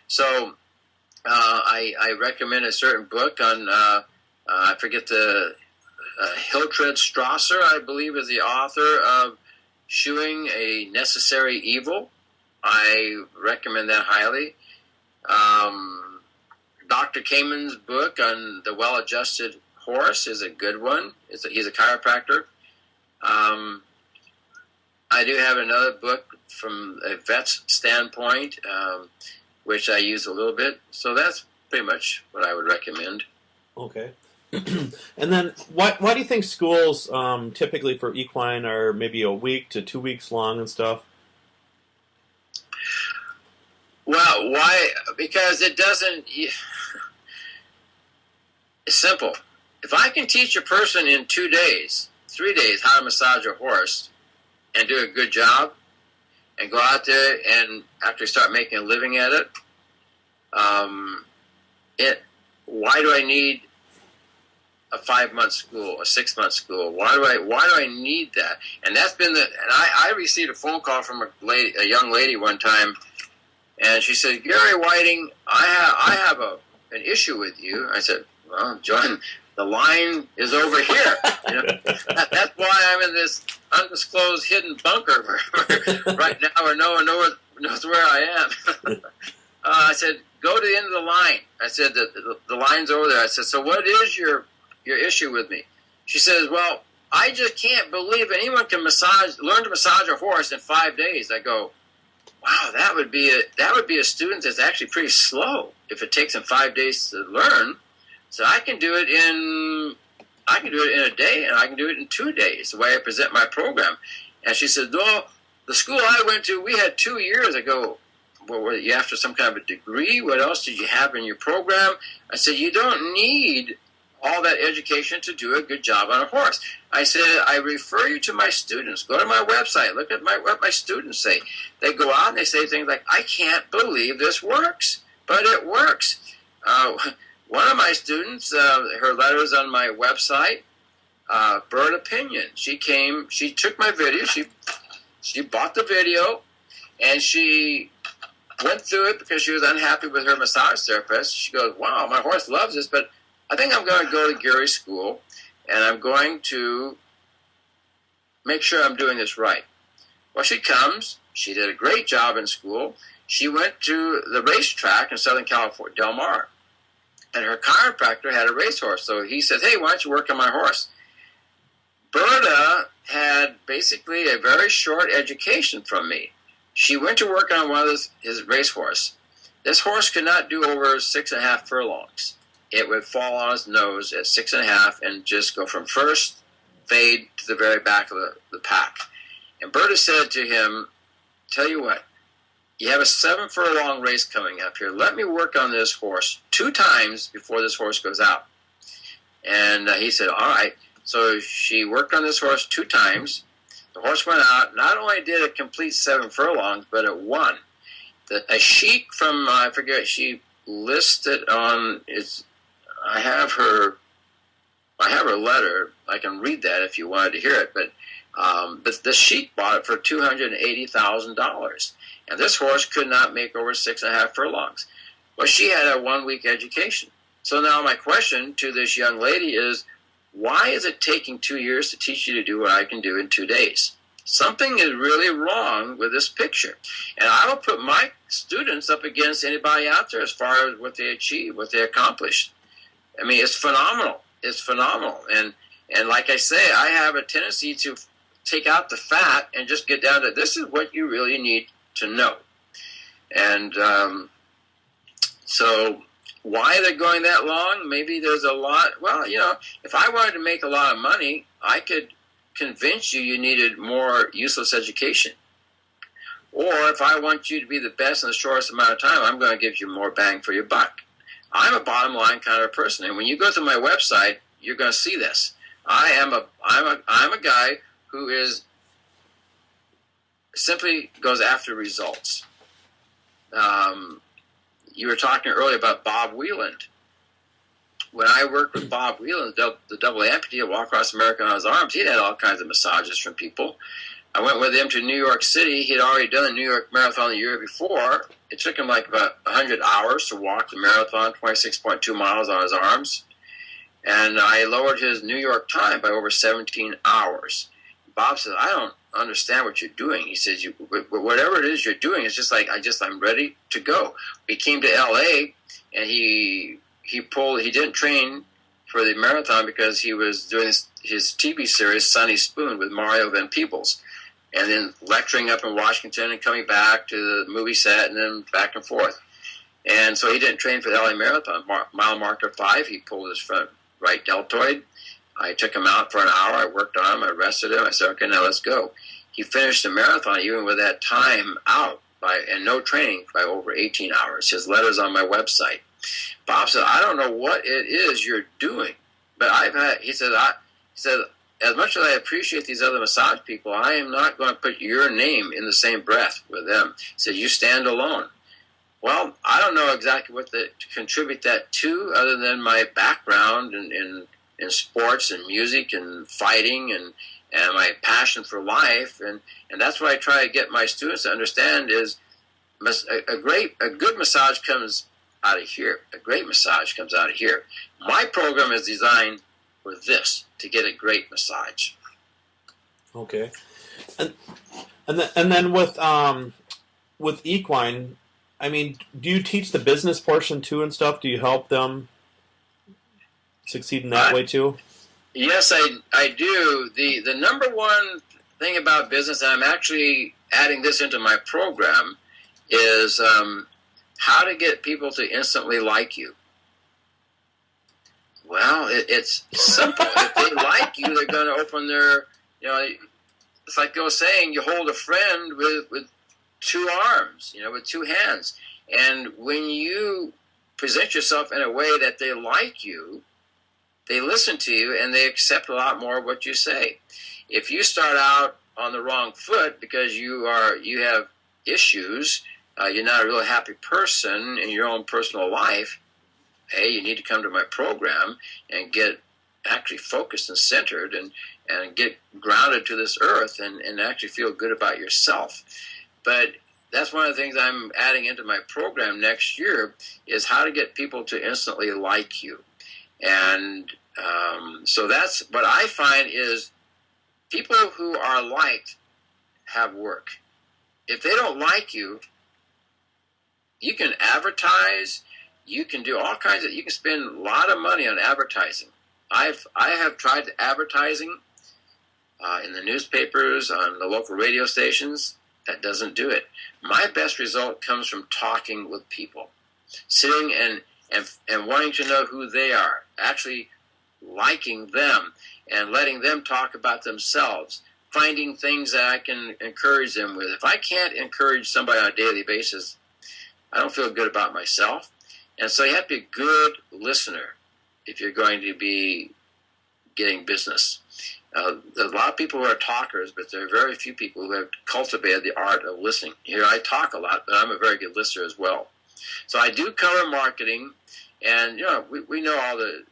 So I recommend a certain book on, I forget the, Hiltrud Strasser, I believe, is the author of Shoeing a Necessary Evil. I recommend that highly. Dr. Kamen's book on the well-adjusted horse is a good one. He's a chiropractor. I do have another book from a vet's standpoint, which I use a little bit. So that's pretty much what I would recommend. Okay. And then why do you think schools typically for equine are maybe a week to 2 weeks long and stuff? Well, why? Because it doesn't... It's simple. If I can teach a person in 2 days, 3 days, how to massage a horse and do a good job and go out there and actually start making a living at it, why do I need a 5-month school, a 6-month school? Why do I need that? And that's been I received a phone call from a young lady one time, and she said, Gary Whiting, I have an issue with you. I said, well, John, the line is over here. That's why I'm in this undisclosed hidden bunker right now, where no one knows where I am. I said, go to the end of the line. I said, the line's over there. I said, so what is your issue with me? She says, well, I just can't believe anyone can learn to massage a horse in 5 days. I go, wow, that would be a student that's actually pretty slow if it takes them 5 days to learn. So I can do it in a day, and I can do it in 2 days, the way I present my program. And she said, well, the school I went to, we had 2 years. I go, well, were you after some kind of a degree? What else did you have in your program? I said, you don't need all that education to do a good job on a horse. I said, I refer you to my students. Go to my website. Look at what my students say. They go out and they say things like, I can't believe this works, but it works. One of my students, her letter's on my website, Bird Opinion. She took my video, she bought the video, and she went through it because she was unhappy with her massage therapist. She goes, wow, my horse loves this, but I think I'm going to go to Geary School, and I'm going to make sure I'm doing this right. Well, she comes. She did a great job in school. She went to the racetrack in Southern California, Del Mar, and her chiropractor had a racehorse. So he said, hey, why don't you work on my horse? Berta had basically a very short education from me. She went to work on one of his racehorse. This horse could not do over 6.5 furlongs. It would fall on his nose at 6.5 and just go from first fade to the very back of the pack. And Berta said to him, tell you what, you have a 7 furlong race coming up here. Let me work on this horse 2 times before this horse goes out. And he said, all right. So she worked on this horse 2 times. The horse went out. Not only did it complete 7 furlongs, but it won. A sheik from, I forget, she listed on, I have her letter. I can read that if you wanted to hear it. But the sheik bought it for $280,000. And this horse could not make over 6.5 furlongs. Well, she had a 1-week education. So now my question to this young lady is, why is it taking 2 years to teach you to do what I can do in 2 days? Something is really wrong with this picture. And I will put my students up against anybody out there as far as what they achieve, what they accomplished. I mean, it's phenomenal. It's phenomenal. And like I say, I have a tendency to take out the fat and just get down to this is what you really need to know. And so why they're going that long? Maybe there's a lot. Well, you know, if I wanted to make a lot of money, I could convince you needed more useless education. Or if I want you to be the best in the shortest amount of time, I'm going to give you more bang for your buck. I'm a bottom line kind of person, and when you go to my website, you're going to see this. I'm a guy who is simply goes after results. You were talking earlier about Bob Wieland. When I worked with Bob Wieland, the double amputee that walked across America on his arms, he'd had all kinds of massages from people. I went with him to New York City. He'd already done the New York Marathon the year before. It took him like about 100 hours to walk the marathon, 26.2 miles on his arms. And I lowered his New York time by over 17 hours. Bob said, I don't understand what you're doing. He says, whatever it is you're doing, it's just like, I'm ready to go. We came to L.A., and he didn't train for the marathon because he was doing his TV series, Sunny Spoon, with Mario Van Peebles, and then lecturing up in Washington and coming back to the movie set and then back and forth. And so he didn't train for the LA Marathon. Mile marker 5, he pulled his front right deltoid. I took him out for an hour. I worked on him. I rested him. I said, okay, now let's go. He finished the marathon even with that time out and no training by over 18 hours. His letter's on my website. Bob said, I don't know what it is you're doing, but he said, as much as I appreciate these other massage people, I am not going to put your name in the same breath with them. He said, you stand alone. Well, I don't know exactly what to contribute that to other than my background in sports and music and fighting and my passion for life. And that's what I try to get my students to understand is a good massage comes out of here. A great massage comes out of here. My program is designed for this, to get a great massage. Okay. And then with equine, I mean, do you teach the business portion too and stuff? Do you help them succeed in that way too? Yes, I do. The number one thing about business, and I'm actually adding this into my program, is how to get people to instantly like you. Well, it's simple. If they like you, they're going to open their, it's like they were saying, you hold a friend with 2 arms, with 2 hands. And when you present yourself in a way that they like you, they listen to you and they accept a lot more of what you say. If you start out on the wrong foot because you have issues, you're not a really happy person in your own personal life, hey, you need to come to my program and get actually focused and centered and get grounded to this earth and actually feel good about yourself. But that's one of the things I'm adding into my program next year is how to get people to instantly like you. And so that's what I find is people who are liked have work. If they don't like you, you can advertise, you can do all kinds of, you can spend a lot of money on advertising. I have tried advertising in the newspapers, on the local radio stations. That doesn't do it. My best result comes from talking with people, sitting and wanting to know who they are, actually liking them and letting them talk about themselves, finding things that I can encourage them with. If I can't encourage somebody on a daily basis, I don't feel good about myself. And so you have to be a good listener if you're going to be getting business. There's a lot of people who are talkers, but there are very few people who have cultivated the art of listening. Here I talk a lot, but I'm a very good listener as well. So I do cover marketing, and we know all the.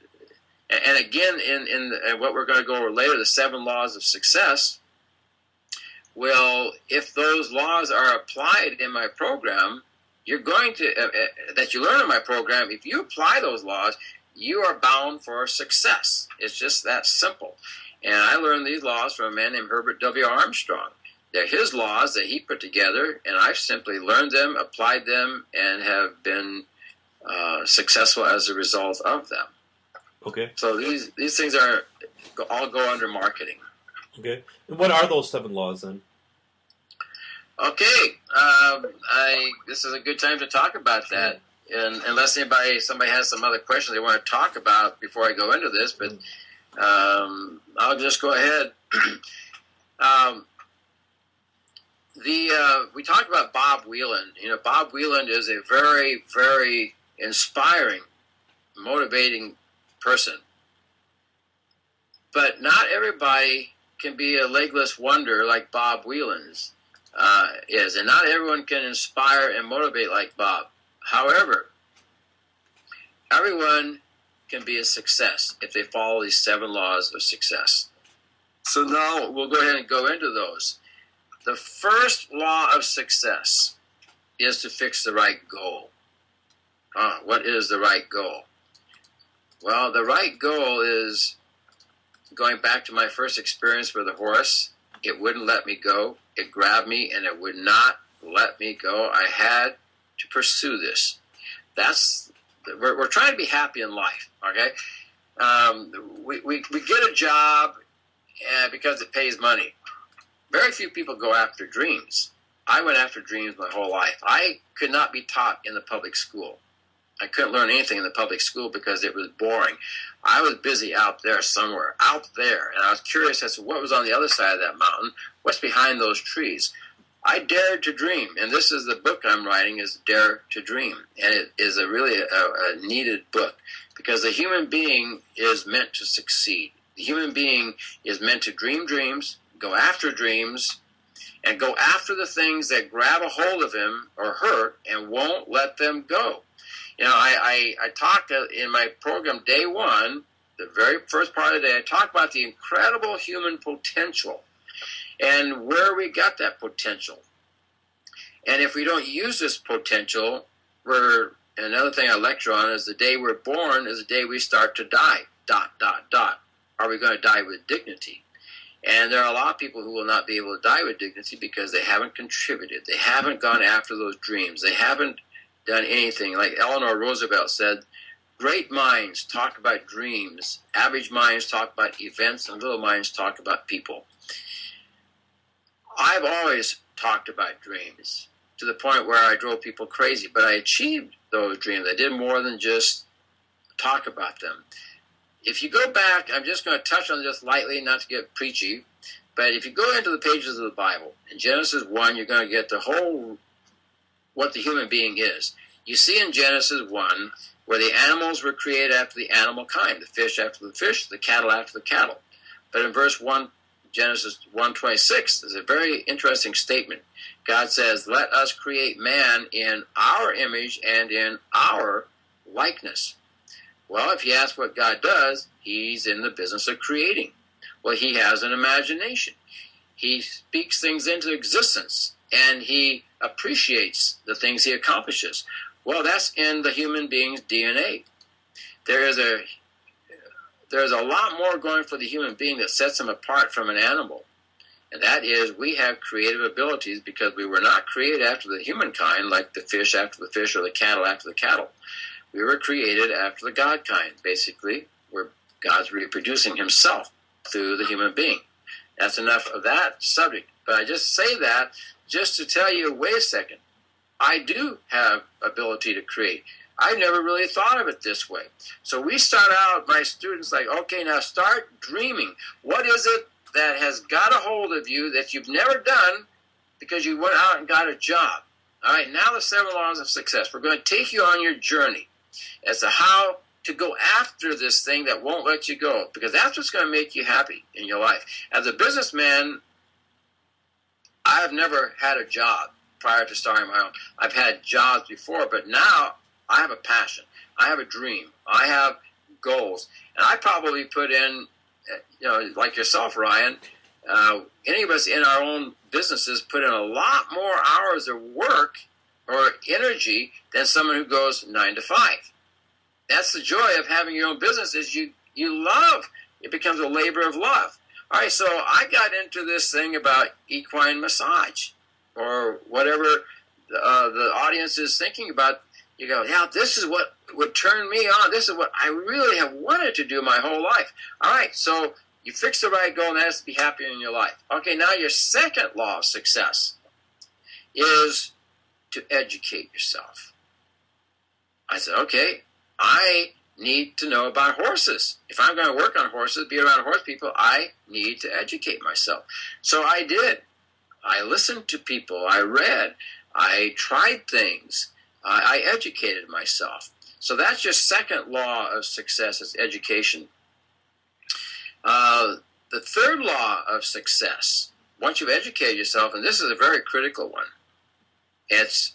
And again, in what we're going to go over later, the 7 laws of success. Well, if those laws are applied in my program, you're going to that you learn in my program. If you apply those laws, you are bound for success. It's just that simple. And I learned these laws from a man named Herbert W. Armstrong. They're his laws that he put together, and I've simply learned them, applied them, and have been successful as a result of them. Okay. So these things all go under marketing. Okay. And what are those 7 laws then? Okay. This is a good time to talk about that. And unless somebody has some other questions they want to talk about before I go into this, but I'll just go ahead. We talked about Bob Wieland. Bob Wieland is a very, very inspiring, motivating person. But not everybody can be a legless wonder like Bob Wieland is, and not everyone can inspire and motivate like Bob. However, everyone can be a success if they follow these 7 laws of success. So now we'll go ahead and go into those. The first law of success is to fix the right goal. What is the right goal? Well, the right goal is going back to my first experience with a horse. It wouldn't let me go. It grabbed me, and it would not let me go. I had to pursue this. We're trying to be happy in life, okay? We get a job because it pays money. Very few people go after dreams. I went after dreams my whole life. I could not be taught in the public school. I couldn't learn anything in the public school because it was boring. I was busy out there somewhere, out there, and I was curious as to what was on the other side of that mountain, what's behind those trees. I dared to dream, and this is the book I'm writing, is Dare to Dream, and it is really a needed book because the human being is meant to succeed. The human being is meant to dream dreams, go after dreams, and go after the things that grab a hold of him or her and won't let them go. I talk in my program day 1, the very first part of the day, I talk about the incredible human potential and where we got that potential. And if we don't use this potential, another thing I lecture on is the day we're born is the day we start to die, ... Are we going to die with dignity? And there are a lot of people who will not be able to die with dignity because they haven't contributed. They haven't gone after those dreams. They haven't done anything. Like Eleanor Roosevelt said, great minds talk about dreams, average minds talk about events, and little minds talk about people. I've always talked about dreams to the point where I drove people crazy, but I achieved those dreams. I did more than just talk about them. If you go back, I'm just going to touch on this lightly, not to get preachy, but if you go into the pages of the Bible, in Genesis 1, you're going to get the whole, what the human being is. You see in Genesis 1 where the animals were created after the animal kind, the fish after the fish, the cattle after the cattle. But in verse 1, Genesis 1:26, there's a very interesting statement. God says, let us create man in our image and in our likeness. Well, if you ask what God does, he's in the business of creating. Well, he has an imagination. He speaks things into existence, and he appreciates the things he accomplishes. Well, that's in the human being's DNA. There is a there's a lot more going for the human being that sets him apart from an animal. And that is, we have creative abilities because we were not created after the humankind, like the fish after the fish or the cattle after the cattle. We were created after the God kind, basically, where God's reproducing himself through the human being. That's enough of that subject. But I just say that just to tell you, wait a second, I do have ability to create. I've never really thought of it this way. So we start out, my students, like, okay, now start dreaming. What is it that has got a hold of you that you've never done because you went out and got a job? All right, now the 7 laws of success. We're going to take you on your journey as to how to go after this thing that won't let you go, because that's what's going to make you happy in your life. As a businessman, I've never had a job prior to starting my own. I've had jobs before, but now I have a passion. I have a dream. I have goals. And I probably put in, like yourself, Ryan, any of us in our own businesses put in a lot more hours of work or energy than someone who goes 9 to 5. That's the joy of having your own business, is you love. It becomes a labor of love. All right, so I got into this thing about equine massage, or whatever the audience is thinking about. You go, yeah, this is what would turn me on. This is what I really have wanted to do my whole life. All right, so you fix the right goal, and that is to be happier in your life. Okay, now your second law of success is to educate yourself. I said, okay, I need to know about horses. If I'm going to work on horses, be around horse people, I need to educate myself. So I did. I listened to people. I read. I tried things. I educated myself. So that's your second law of success, is education. The third law of success, once you've educated yourself, and this is a very critical one, it's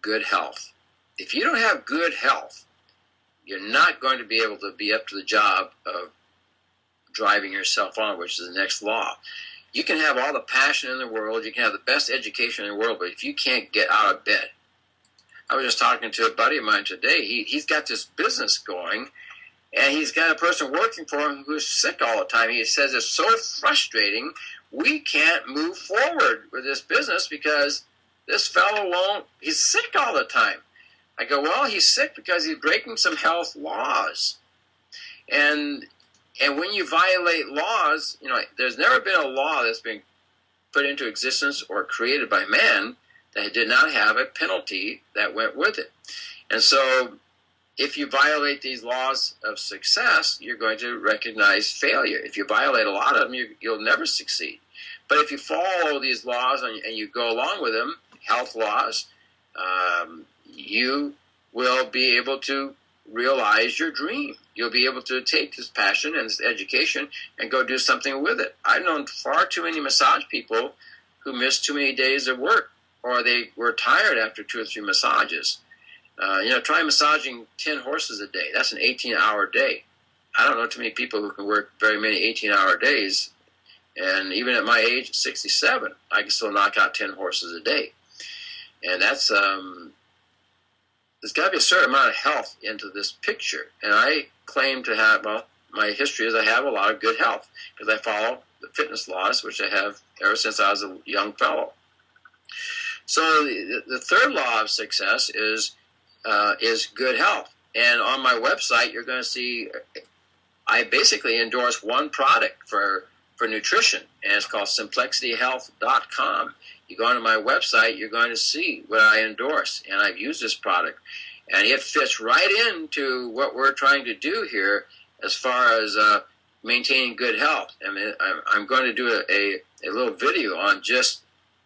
good health. If you don't have good health, you're not going to be able to be up to the job of driving yourself on, which is the next law. You can have all the passion in the world, you can have the best education in the world, but if you can't get out of bed. I was just talking to a buddy of mine today. He's got this business going, and he's got a person working for him who's sick all the time. He says it's so frustrating, we can't move forward with this business because this fellow won't, he's sick all the time. I go, well, he's sick because he's breaking some health laws. And when you violate laws, there's never been a law that's been put into existence or created by man that did not have a penalty that went with it. And so if you violate these laws of success, you're going to recognize failure. If you violate a lot of them, you'll never succeed. But if you follow these laws and you go along with them, health laws, you will be able to realize your dream. You'll be able to take this passion and this education and go do something with it. I've known far too many massage people who missed too many days of work, or they were tired after 2 or 3 massages. Try massaging 10 horses a day. That's an 18-hour day. I don't know too many people who can work very many 18-hour days. And even at my age, 67, I can still knock out 10 horses a day. And that's there's got to be a certain amount of health into this picture. And I claim to have, my history is I have a lot of good health because I follow the fitness laws, which I have ever since I was a young fellow. So the third law of success is good health. And on my website, you're going to see I basically endorse one product for nutrition, and it's called simplexityhealth.com. You go onto my website, you're going to see what I endorse, and I've used this product. And it fits right into what we're trying to do here as far as maintaining good health. I mean, I'm going to do a little video on just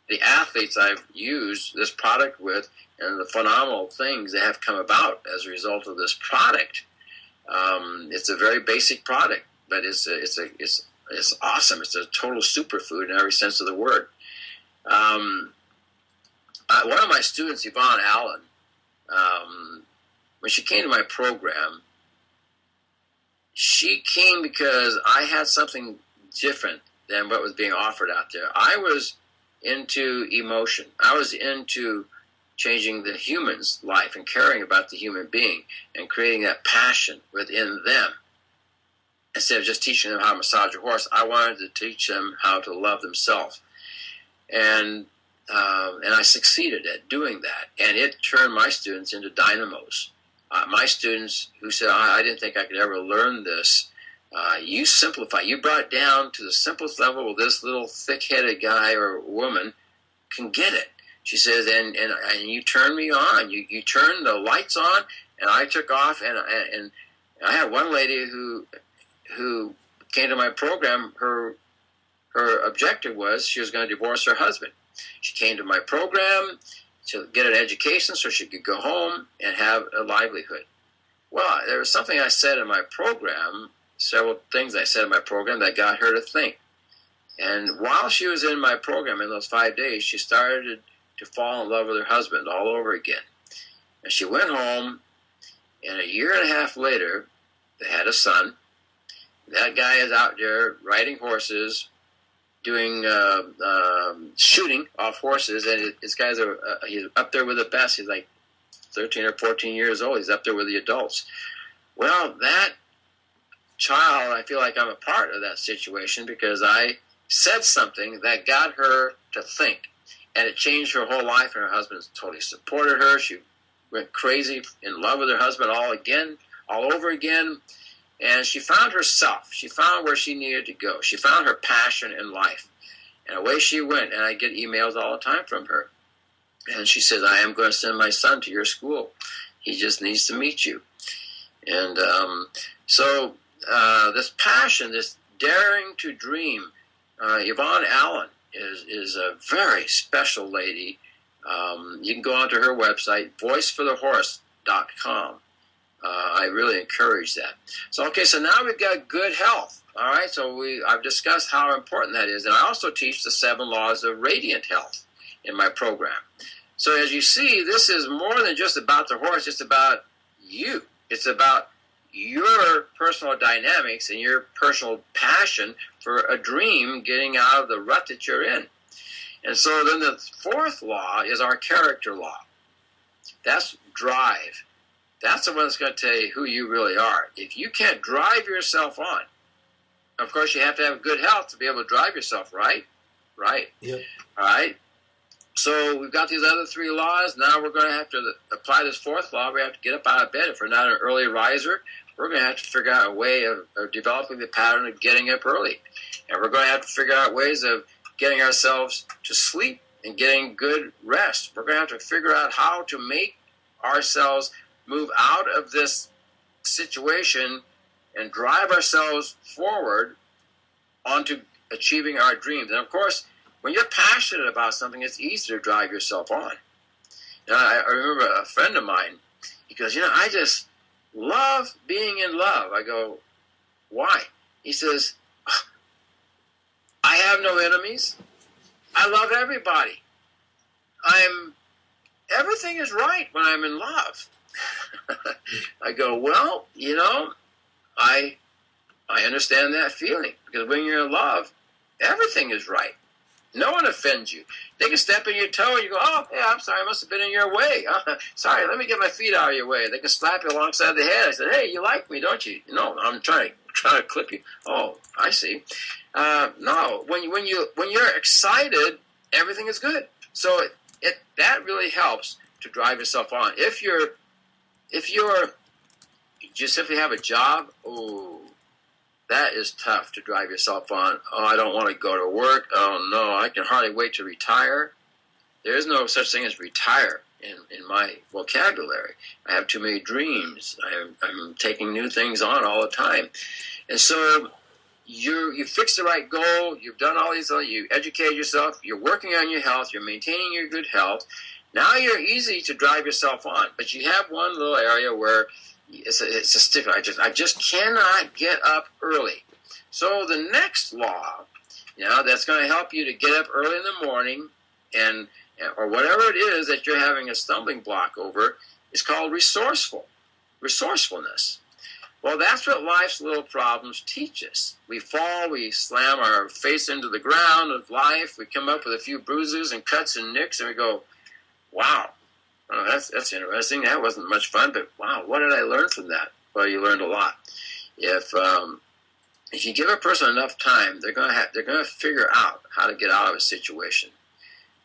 the athletes I've used this product with and the phenomenal things that have come about as a result of this product. It's a very basic product, but it's awesome. It's a total superfood in every sense of the word. One of my students, Yvonne Allen, when she came to my program, she came because I had something different than what was being offered out there. I was into emotion. I was into changing the human's life and caring about the human being and creating that passion within them. instead of just teaching them how to massage a horse, I wanted to teach them how to love themselves. And I succeeded at doing that. And it turned my students into dynamos. My students who said, I didn't think I could ever learn this, you simplify. You brought it down to the simplest level where this little thick-headed guy or woman can get it. She says, and you turned me on. You turned the lights on, and I took off. And I had one lady who came to my program. Her objective was she was going to divorce her husband. She came to my program to get an education so she could go home and have a livelihood. Well, there was something I said in my program, several things I said in my program that got her to think. And while she was in my program in those 5 days, she started to fall in love with her husband all over again. And she went home, and a year and a half later, they had a son. That guy is out there riding horses, doing shooting off horses, and his guys are he's up there with the best. He's like 13 or 14 years old. He's up there with the adults. Well, that child, I feel like I'm a part of that situation because I said something that got her to think, and it changed her whole life. And her husband totally supported her. She went crazy in love with her husband all over again. And she found herself. She found where she needed to go. She found her passion in life. And away she went. And I get emails all the time from her. And she says, I am going to send my son to your school. He just needs to meet you. And so this passion, this daring to dream, Yvonne Allen is a very special lady. You can go onto her website, voiceforthehorse.com. I really encourage that. So, okay, so now we've got good health. All right, so I've discussed how important that is. And I also teach the 7 laws of radiant health in my program. So as you see, this is more than just about the horse. It's about you. It's about your personal dynamics and your personal passion for a dream getting out of the rut that you're in. And so then the 4th law is our character law. That's drive. That's the one that's going to tell you who you really are. If you can't drive yourself on, of course you have to have good health to be able to drive yourself, right? Right. Yep. All right. So we've got these other 3 laws. Now we're going to have to apply this 4th law. We have to get up out of bed. If we're not an early riser, we're going to have to figure out a way of developing the pattern of getting up early. And we're going to have to figure out ways of getting ourselves to sleep and getting good rest. We're going to have to figure out how to make ourselves move out of this situation and drive ourselves forward onto achieving our dreams. And of course, when you're passionate about something, it's easy to drive yourself on. I remember a friend of mine, he goes, I just love being in love. I go, why? He says, I have no enemies. I love everybody. Everything is right when I'm in love. I go, well, I understand that feeling, because when you're in love, everything is right. No one offends you. They can step in your toe and you go, oh, yeah, I'm sorry, I must have been in your way. Sorry, let me get my feet out of your way. They can slap you alongside the head. I said, hey, you like me, don't you? No, I'm trying to clip you. Oh, I see. No, when you're excited, everything is good. So that really helps to drive yourself on. If you just simply have a job, that is tough to drive yourself on. Oh, I don't want to go to work. Oh, no, I can hardly wait to retire. There is no such thing as retire in my vocabulary. I have too many dreams. I'm taking new things on all the time. And so you fix the right goal. You've done all these, you educate yourself. You're working on your health. You're maintaining your good health. Now you're easy to drive yourself on. But you have one little area where it's a sticker. I just cannot get up early. So the next law, that's going to help you to get up early in the morning, or whatever it is that you're having a stumbling block over, is called resourcefulness. Well, that's what life's little problems teach us. We fall, we slam our face into the ground of life, we come up with a few bruises and cuts and nicks, and we go, wow. Oh, that's interesting. That wasn't much fun, but wow, what did I learn from that? Well, you learned a lot. If if you give a person enough time, they're gonna figure out how to get out of a situation.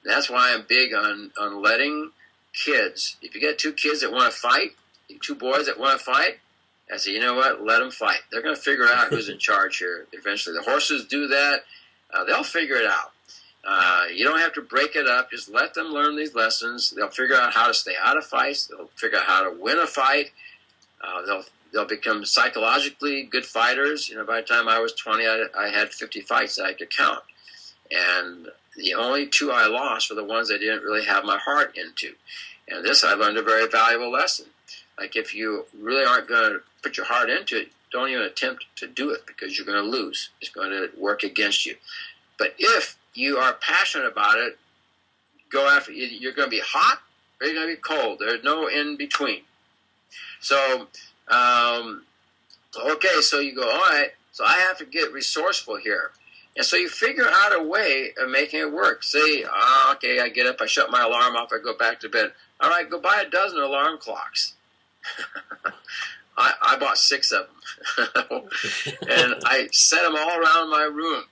And that's why I'm big on letting kids. If you get two kids that want to fight, two boys that want to fight, I say, you know what? Let them fight. They're going to figure out who's in charge here eventually. The horses do that. They'll figure it out. You don't have to break it up. Just let them learn these lessons. They'll figure out how to stay out of fights. They'll figure out how to win a fight. They'll become psychologically good fighters. You know, by the time I was 20, I had 50 fights that I could count. And the only two I lost were the ones I didn't really have my heart into. And this, I learned a very valuable lesson. Like, if you really aren't going to put your heart into it, don't even attempt to do it, because you're going to lose. It's going to work against you. But if you are passionate about it, go after it. You're going to be hot or you're going to be cold. There's no in between. So, okay, so you go, all right, so I have to get resourceful here. And so you figure out a way of making it work. Say, okay, I get up, I shut my alarm off, I go back to bed. All right, go buy a dozen alarm clocks. I bought 6 of them. And I set them all around my room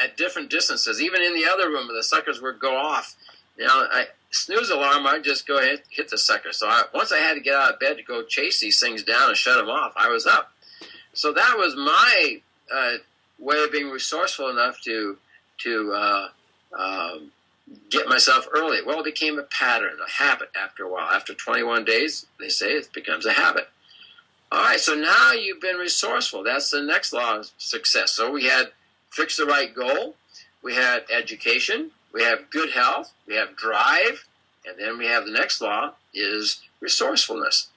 at different distances. Even in the other room, the suckers would go off. You know, I snooze alarm, I'd just go ahead hit the sucker. So once I had to get out of bed to go chase these things down and shut them off, I was up. So that was my way of being resourceful enough to get myself early. Well, it became a pattern, a habit after a while. After 21 days, they say it becomes a habit. All right, so now you've been resourceful. That's the next law of success. So we had fix the right goal, we had education, we have good health, we have drive, and then we have the next law is resourcefulness.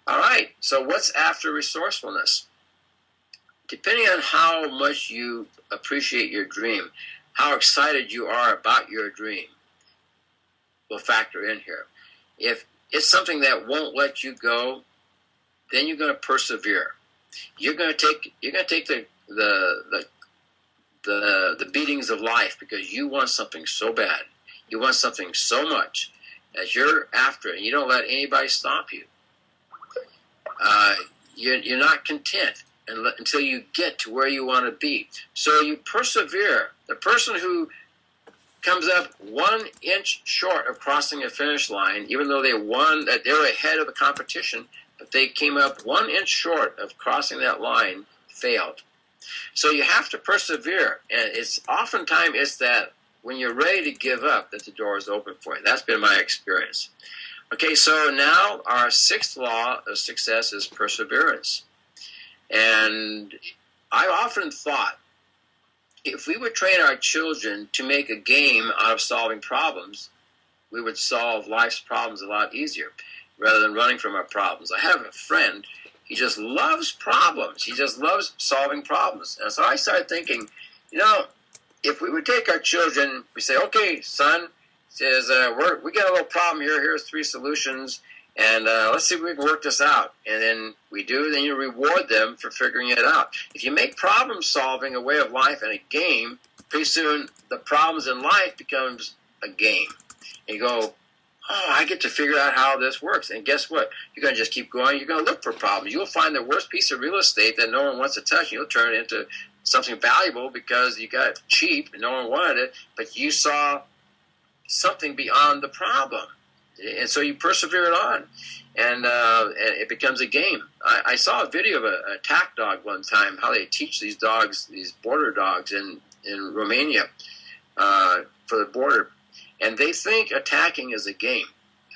All right, so what's after resourcefulness? Depending on how much you appreciate your dream, how excited you are about your dream will factor in here. If it's something that won't let you go, then you're going to persevere. You're going to take the beatings of life because you want something so bad. You want something so much that you're after it, and you don't let anybody stop you. You're not content until you get to where you want to be. So you persevere. The person who comes up 1 inch short of crossing a finish line, even though they won, that they were ahead of the competition, but they came up 1 inch short of crossing that line, failed. So you have to persevere, and oftentimes it's that when you're ready to give up that the door is open for you. That's been my experience. Okay, so now our 6th law of success is perseverance. And I often thought, if we would train our children to make a game out of solving problems, we would solve life's problems a lot easier rather than running from our problems. I have a friend, he just loves problems. He just loves solving problems. And so I started thinking, if we would take our children, we say, okay, son, says we got a little problem here. Here's 3 solutions. And let's see if we can work this out. And then we do, then you reward them for figuring it out. If you make problem solving a way of life and a game, pretty soon the problems in life becomes a game. And you go, I get to figure out how this works. And guess what? You're going to just keep going. You're going to look for problems. You'll find the worst piece of real estate that no one wants to touch. You'll turn it into something valuable because you got it cheap and no one wanted it, but you saw something beyond the problem. And so you persevere it on, and it becomes a game. I saw a video of an attack dog one time, how they teach these dogs, these border dogs in Romania for the border, and they think attacking is a game.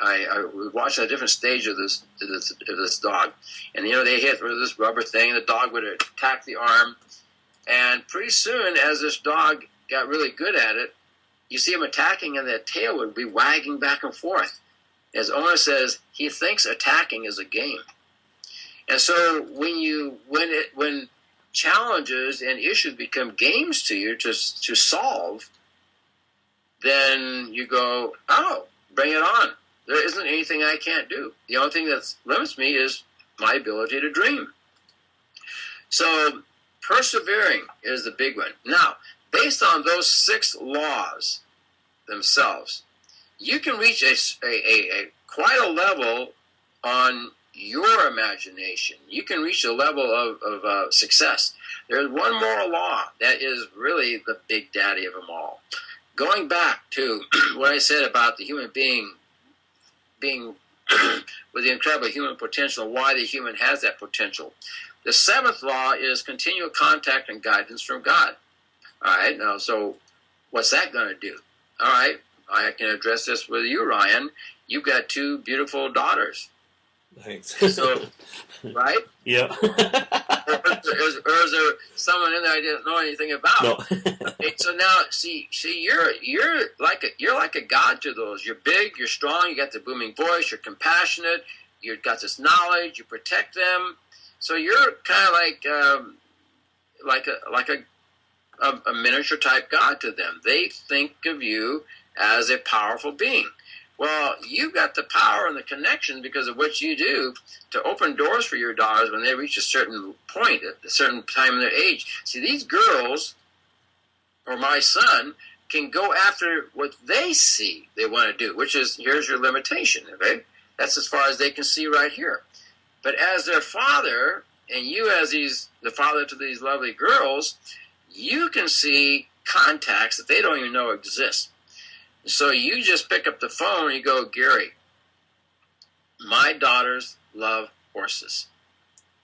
I was watching a different stage of this dog, and they hit with this rubber thing, and the dog would attack the arm, and pretty soon, as this dog got really good at it, you see him attacking, and the tail would be wagging back and forth. As owner says, he thinks attacking is a game. And so when challenges and issues become games to you to solve, then you go, bring it on. There isn't anything I can't do. The only thing that limits me is my ability to dream. So persevering is the big one. Now, based on those 6 laws themselves, you can reach a quite a level on your imagination, you can reach a level of success. There's one moral law that is really the big daddy of them all. Going back to what I said about the human being with the incredible human potential, why the human has that potential. The seventh law is continual contact and guidance from God. All right, now, so what's that going to do? All right, I can address this with you, Ryan. You've got two beautiful daughters. Thanks. So, right? Yeah. or is there someone in there I didn't know anything about? No. Okay, so now, see, you're like a god to those. You're big, you're strong, you got the booming voice, you're compassionate, you've got this knowledge, you protect them. So you're kind of like a miniature type god to them. They think of you as a powerful being. Well, you've got the power and the connection because of what you do to open doors for your daughters when they reach a certain point, at a certain time in their age. See, these girls, or my son, can go after what they see they want to do, which is, here's your limitation, okay? That's as far as they can see right here. But as their father, and you as the father to these lovely girls, you can see contacts that they don't even know exist. So you just pick up the phone and you go, Geary, my daughters love horses.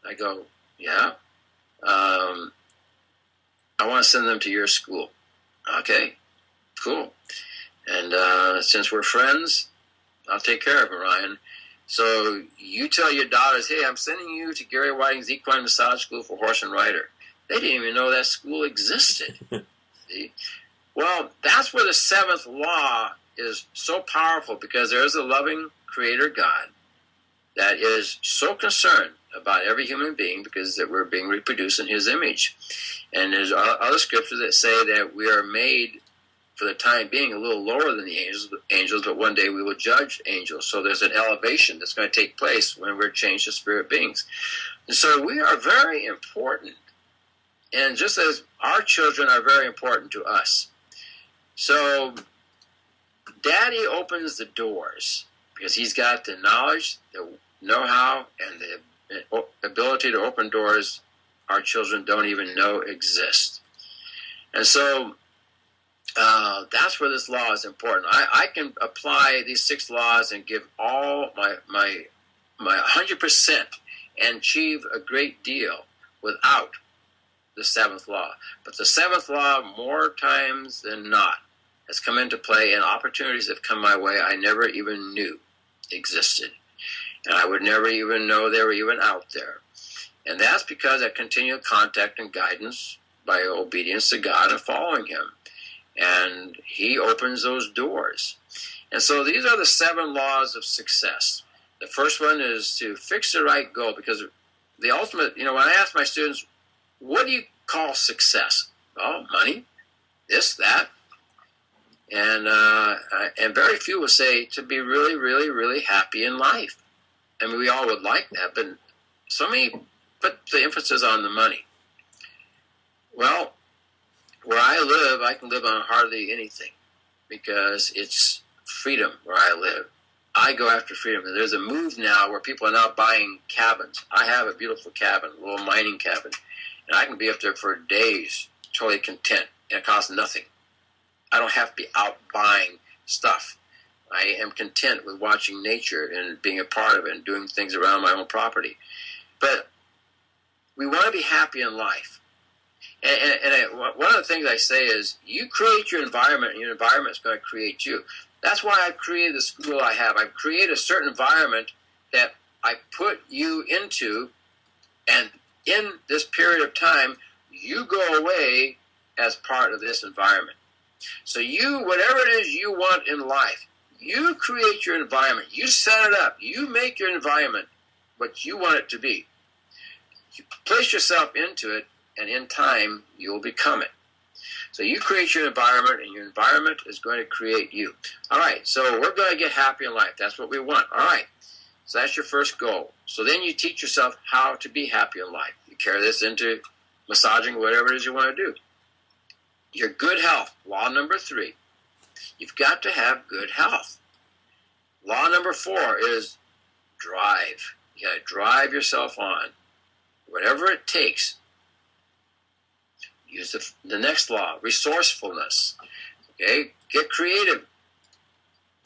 I go, yeah? I want to send them to your school. Okay, cool. And since we're friends, I'll take care of it, Ryan. So you tell your daughters, hey, I'm sending you to Geary Whiting's Equine Massage School for Horse and Rider. They didn't even know that school existed. See? Well, that's where the seventh law is so powerful, because there is a loving creator God that is so concerned about every human being because that we're being reproduced in his image. And there's other scriptures that say that we are made, for the time being, a little lower than the angels, but one day we will judge angels. So there's an elevation that's going to take place when we're changed to spirit beings. And so we are very important. And just as our children are very important to us. So Daddy opens the doors because he's got the knowledge, the know-how, and the ability to open doors our children don't even know exist. And so that's where this law is important. I can apply these 6 laws and give all my 100% and achieve a great deal without the 7th law. But the 7th law, more times than not, has come into play, and opportunities have come my way I never even knew existed. And I would never even know they were even out there. And that's because I continue contact and guidance by obedience to God and following him. And he opens those doors. And so these are the 7 laws of success. The first one is to fix the right goal, because the ultimate, when I ask my students, what do you call success? Oh, money, this, that. And very few will say to be really, really, really happy in life. I mean, we all would like that, but so many put the emphasis on the money. Well, where I live, I can live on hardly anything because it's freedom where I live. I go after freedom. And there's a move now where people are now buying cabins. I have a beautiful cabin, a little mining cabin, and I can be up there for days, totally content, and it costs nothing. I don't have to be out buying stuff. I am content with watching nature and being a part of it and doing things around my own property. But we want to be happy in life. And one of the things I say is, you create your environment, and your environment is going to create you. That's why I've created the school I have. I've created a certain environment that I put you into, and in this period of time, you go away as part of this environment. So you, whatever it is you want in life, you create your environment. You set it up. You make your environment what you want it to be. You place yourself into it, and in time, you'll become it. So you create your environment, and your environment is going to create you. All right, so we're going to get happy in life. That's what we want. All right, so that's your first goal. So then you teach yourself how to be happy in life. You carry this into massaging, whatever it is you want to do. Your good health, law number 3. You've got to have good health. Law number 4 is drive. You got to drive yourself on. Whatever it takes. Use the next law, resourcefulness. Okay? Get creative.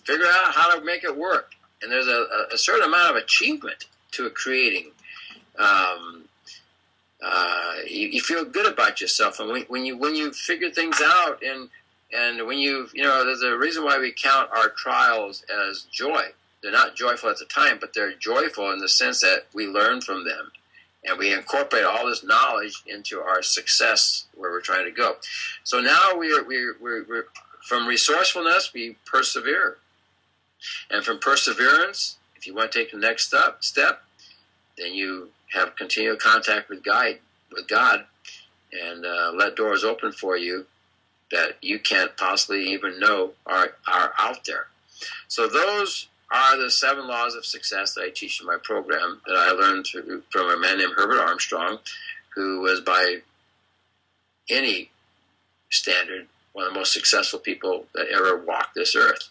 Figure out how to make it work. And there's a certain amount of achievement to creating. You feel good about yourself, and when you figure things out, and when there's a reason why we count our trials as joy. They're not joyful at the time, but they're joyful in the sense that we learn from them, and we incorporate all this knowledge into our success where we're trying to go. So now we're from resourcefulness, we persevere, and from perseverance, if you want to take the next step, then you have continual contact with God, and let doors open for you that you can't possibly even know are out there. So those are the 7 laws of success that I teach in my program that I learned from a man named Herbert Armstrong, who was by any standard one of the most successful people that ever walked this earth.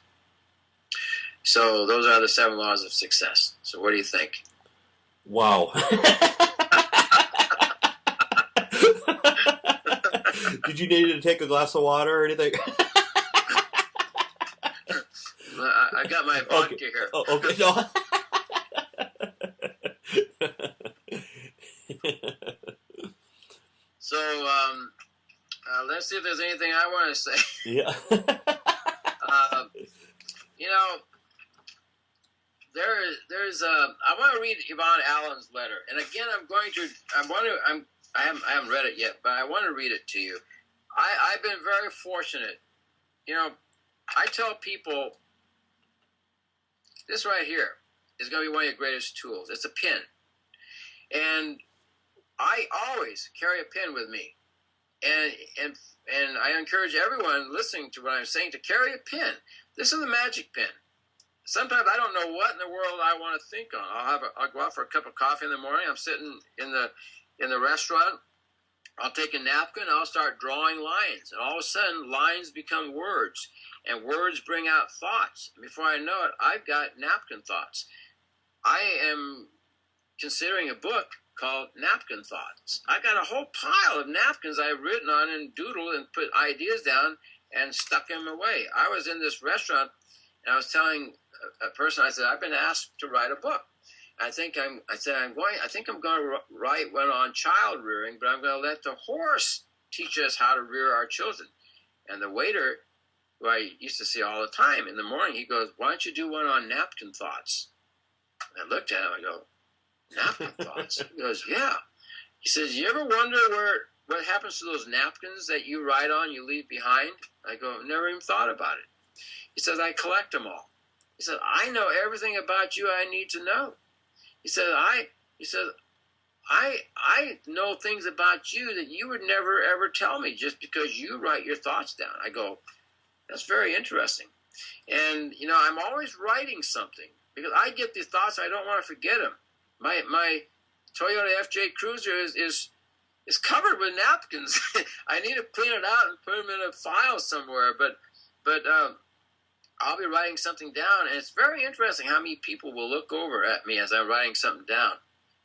So those are the 7 laws of success. So what do you think? Wow. Did you need to take a glass of water or anything? I got my vodka here. Oh, okay. No. So let's see if there's anything I want to say. Yeah. There's I want to read Yvonne Allen's letter, and again I haven't read it yet, but I want to read it to you. I've been very fortunate. I tell people this right here is going to be one of your greatest tools. It's a pen, and I always carry a pen with me, and I encourage everyone listening to what I'm saying to carry a pen. This is a magic pen. Sometimes I don't know what in the world I want to think on. I'll go out for a cup of coffee in the morning. I'm sitting in the restaurant. I'll take a napkin. I'll start drawing lines, and all of a sudden, lines become words, and words bring out thoughts. Before I know it, I've got napkin thoughts. I am considering a book called Napkin Thoughts. I got a whole pile of napkins I've written on and doodled and put ideas down and stuck them away. I was in this restaurant, and I was telling a person, I said, I've been asked to write a book. I think I'm going to write one on child rearing, but I'm going to let the horse teach us how to rear our children. And the waiter, who I used to see all the time in the morning, he goes, why don't you do one on napkin thoughts? And I looked at him, I go, napkin thoughts? He goes, yeah. He says, you ever wonder what happens to those napkins that you write on, you leave behind? I go, never even thought about it. He says, I collect them all. He said, I know everything about you I need to know. He said, I know things about you that you would never, ever tell me just because you write your thoughts down. I go, that's very interesting. And, I'm always writing something because I get these thoughts. I don't want to forget them. My Toyota FJ Cruiser is covered with napkins. I need to clean it out and put them in a file somewhere. But I'll be writing something down, and it's very interesting how many people will look over at me as I'm writing something down.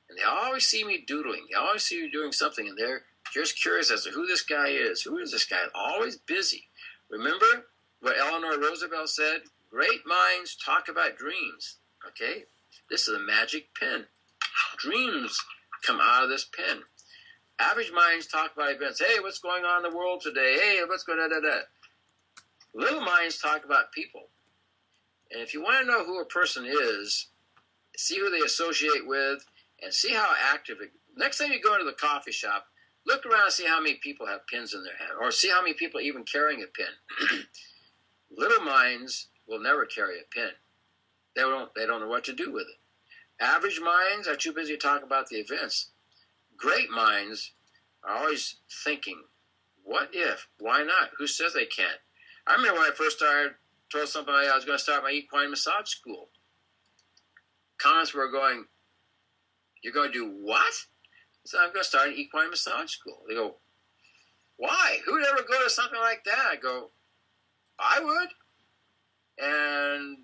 And they always see me doodling. They always see me doing something, and they're just curious as to who this guy is. Who is this guy? Always busy. Remember what Eleanor Roosevelt said? Great minds talk about dreams. Okay? This is a magic pen. Dreams come out of this pen. Average minds talk about events. Hey, what's going on in the world today? Hey, what's going on? Little minds talk about people. And if you want to know who a person is, see who they associate with, and see how active. Next time you go into the coffee shop, look around and see how many people have pens in their hand, or see how many people are even carrying a pen. Little minds will never carry a pen. They don't know what to do with it. Average minds are too busy to talk about the events. Great minds are always thinking, what if? Why not? Who says they can't? I remember when I first told somebody I was going to start my equine massage school. Comments were going, you're going to do what? I said, I'm going to start an equine massage school. They go, why? Who would ever go to something like that? I go, I would. And,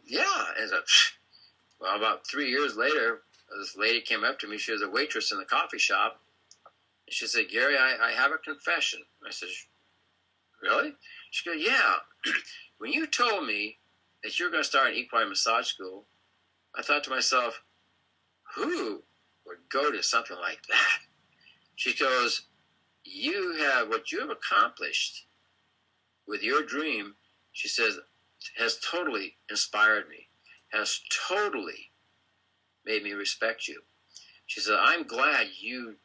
yeah. And so, Well, about 3 years later, this lady came up to me. She was a waitress in the coffee shop. And she said, Gary, I have a confession. I said, really? She goes, yeah. When you told me that you were going to start an equine massage school, I thought to myself, who would go to something like that? She goes, what you have accomplished with your dream, she says, has totally inspired me, has totally made me respect you. She said, I'm glad you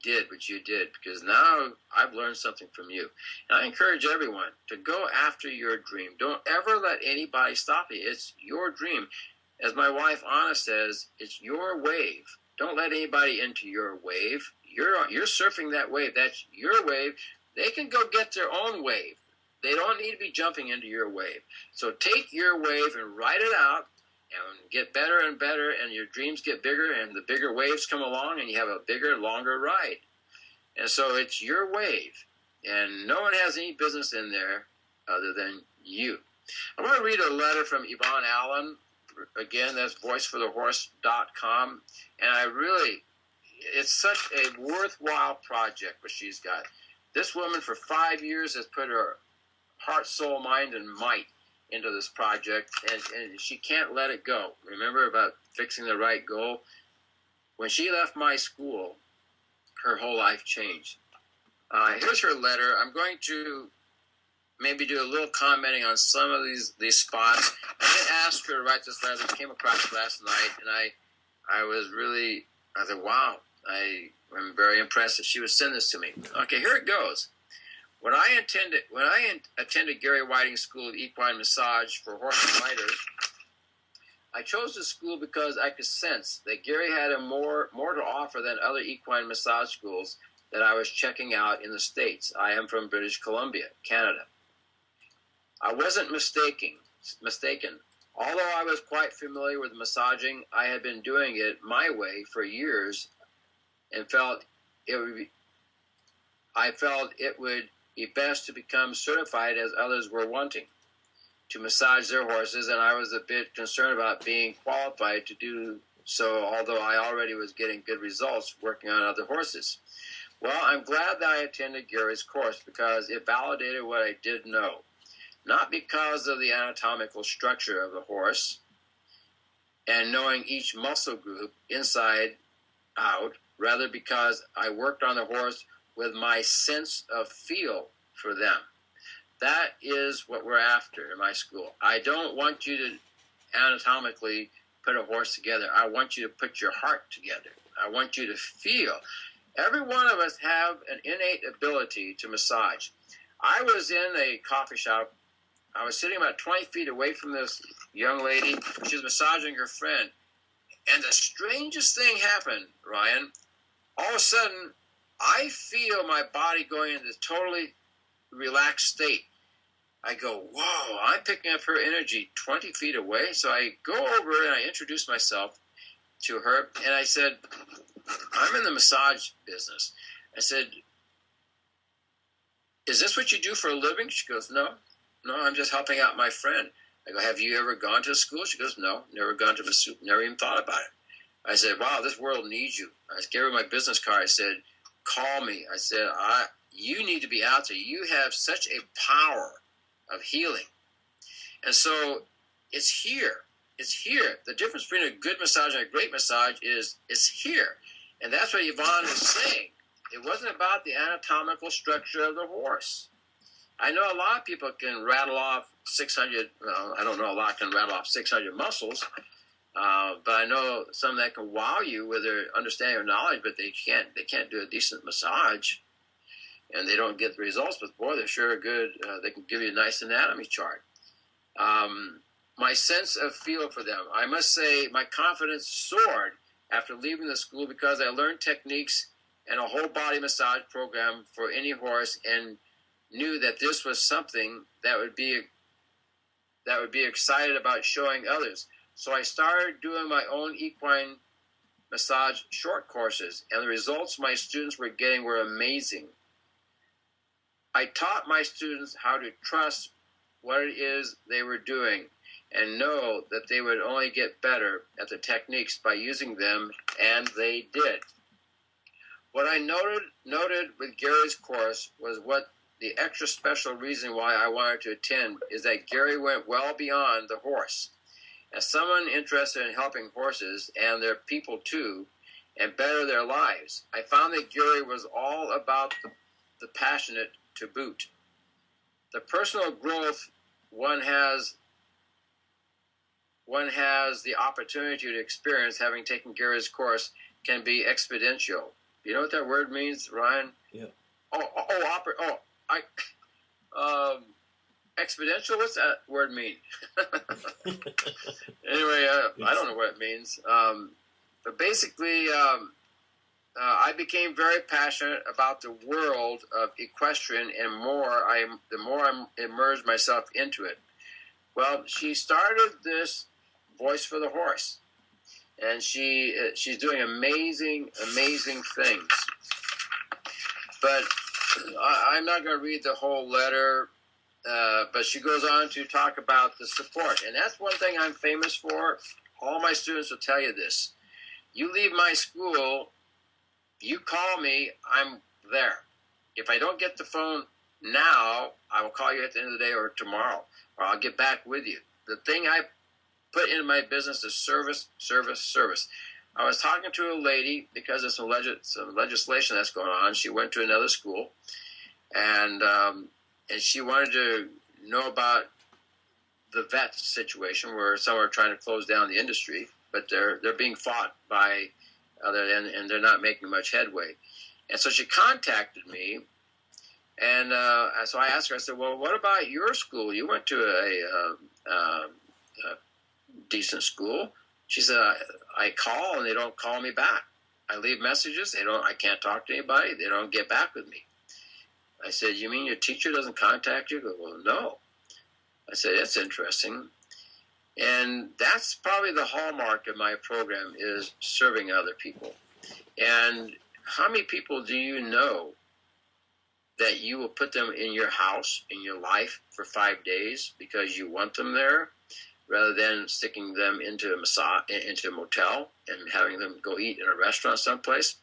did what you did, because now I've learned something from you. And I encourage everyone to go after your dream. Don't ever let anybody stop you. It's your dream. As my wife Anna says, it's your wave. Don't let anybody into your wave. You're surfing that wave. That's your wave. They can go get their own wave. They don't need to be jumping into your wave. So take your wave and ride it out and get better and better, and your dreams get bigger, and the bigger waves come along, and you have a bigger, longer ride. And so it's your wave, and no one has any business in there other than you. I want to read a letter from Yvonne Allen. Again, that's voiceforthehorse.com. And it's such a worthwhile project what she's got. This woman for 5 years has put her heart, soul, mind, and might into this project, and she can't let it go. Remember about fixing the right goal? When she left my school, her whole life changed. Here's her letter. I'm going to maybe do a little commenting on some of these spots. I did ask her to write this letter. It came across last night, and I said, wow, I'm very impressed that she would send this to me. Okay, here it goes. When I attended Gary Whiting's School of Equine Massage for horse and riders, I chose the school because I could sense that Gary had more to offer than other equine massage schools that I was checking out in the States. I am from British Columbia, Canada. I wasn't mistaken. Although I was quite familiar with massaging, I had been doing it my way for years and felt it would be best to become certified as others were wanting to massage their horses, and I was a bit concerned about being qualified to do so, although I already was getting good results working on other horses. Well, I'm glad that I attended Gary's course because it validated what I did know. Not because of the anatomical structure of the horse and knowing each muscle group inside out, rather because I worked on the horse with my sense of feel for them. That is what we're after in my school. I don't want you to anatomically put a horse together. I want you to put your heart together. I want you to feel. Every one of us have an innate ability to massage. I was in a coffee shop. I was sitting about 20 feet away from this young lady. She was massaging her friend. And the strangest thing happened, Ryan. All of a sudden, I feel my body going into this totally relaxed state. I go, whoa, I'm picking up her energy 20 feet away. So I go over and I introduce myself to her. And I said, I'm in the massage business. I said, is this what you do for a living? She goes, no, I'm just helping out my friend. I go, have you ever gone to school? She goes, no, never gone to masseuse, never even thought about it. I said, wow, this world needs you. I gave her my business card. I said, call me. I said, you need to be out there. You have such a power of healing. And so it's here. It's here. The difference between a good massage and a great massage is it's here. And that's what Yvonne is saying. It wasn't about the anatomical structure of the horse. I know a lot of people can rattle off 600, well, I don't know a lot can rattle off 600 muscles, but I know some that can wow you with their understanding or knowledge, but they can't do a decent massage, and they don't get the results, but boy, they're sure good. They can give you a nice anatomy chart. My sense of feel for them, I must say my confidence soared after leaving the school because I learned techniques and a whole body massage program for any horse and knew that this was something that would be excited about showing others. So I started doing my own equine massage short courses, and the results my students were getting were amazing. I taught my students how to trust what it is they were doing and know that they would only get better at the techniques by using them, and they did. What I noted with Gary's course was what the extra special reason why I wanted to attend is that Geary went well beyond the horse. As someone interested in helping horses and their people too, and better their lives, I found that Geary was all about the passionate to boot. The personal growth one has the opportunity to experience having taken Gary's course can be exponential. You know what that word means, Ryan? Yeah. Exponential? What's that word mean? Anyway, I don't know what it means. But basically, I became very passionate about the world of equestrian, and the more I immersed myself into it. Well, she started this Voice for the Horse, and she's doing amazing things. But I'm not going to read the whole letter, but she goes on to talk about the support, and that's one thing I'm famous for. All my students will tell you this. You leave my school, you call me, I'm there. If I don't get the phone now, I will call you at the end of the day or tomorrow, or I'll get back with you. The thing I put into my business is service, service, service. I was talking to a lady because of some legislation that's going on. She went to another school, and she wanted to know about the vet situation where some are trying to close down the industry, but they're being fought by other, and they're not making much headway. And so she contacted me, and so I asked her, I said, well, what about your school? You went to a decent school. She said, I call and they don't call me back. I leave messages. I can't talk to anybody. They don't get back with me. I said, you mean your teacher doesn't contact you? I go, well, no. I said, that's interesting. And that's probably the hallmark of my program, is serving other people. And how many people do you know that you will put them in your house, in your life for 5 days because you want them there, rather than sticking them into a motel and having them go eat in a restaurant someplace?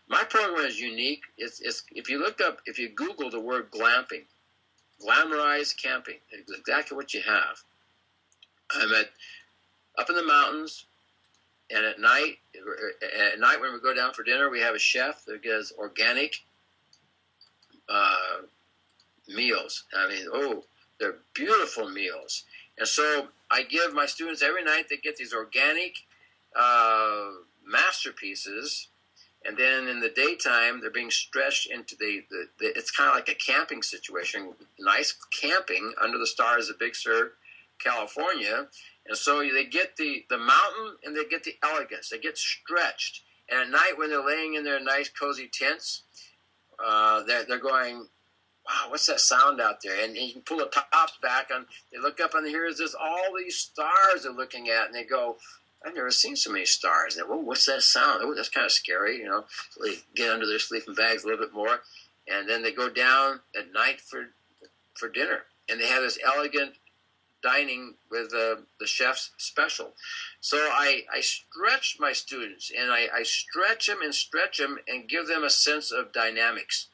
My program is unique. It's if you Google the word glamping, glamorized camping, it's exactly what you have. I'm up in the mountains, and at night when we go down for dinner, we have a chef that does organic meals. I mean, they're beautiful meals. And so I give my students every night, they get these organic masterpieces, and then in the daytime they're being stretched into the it's kind of like a camping situation, nice camping under the stars of Big Sur, California. And so they get the mountain and they get the elegance. They get stretched. And at night when they're laying in their nice cozy tents, they're going, wow, what's that sound out there? And you can pull the tops back, and they look up, and here's all these stars they're looking at, and they go, I've never seen so many stars. And, whoa, what's that sound? Oh, that's kind of scary, you know. So they get under their sleeping bags a little bit more, and then they go down at night for dinner, and they have this elegant dining with the chef's special. So I stretch my students, and I stretch them and give them a sense of dynamics.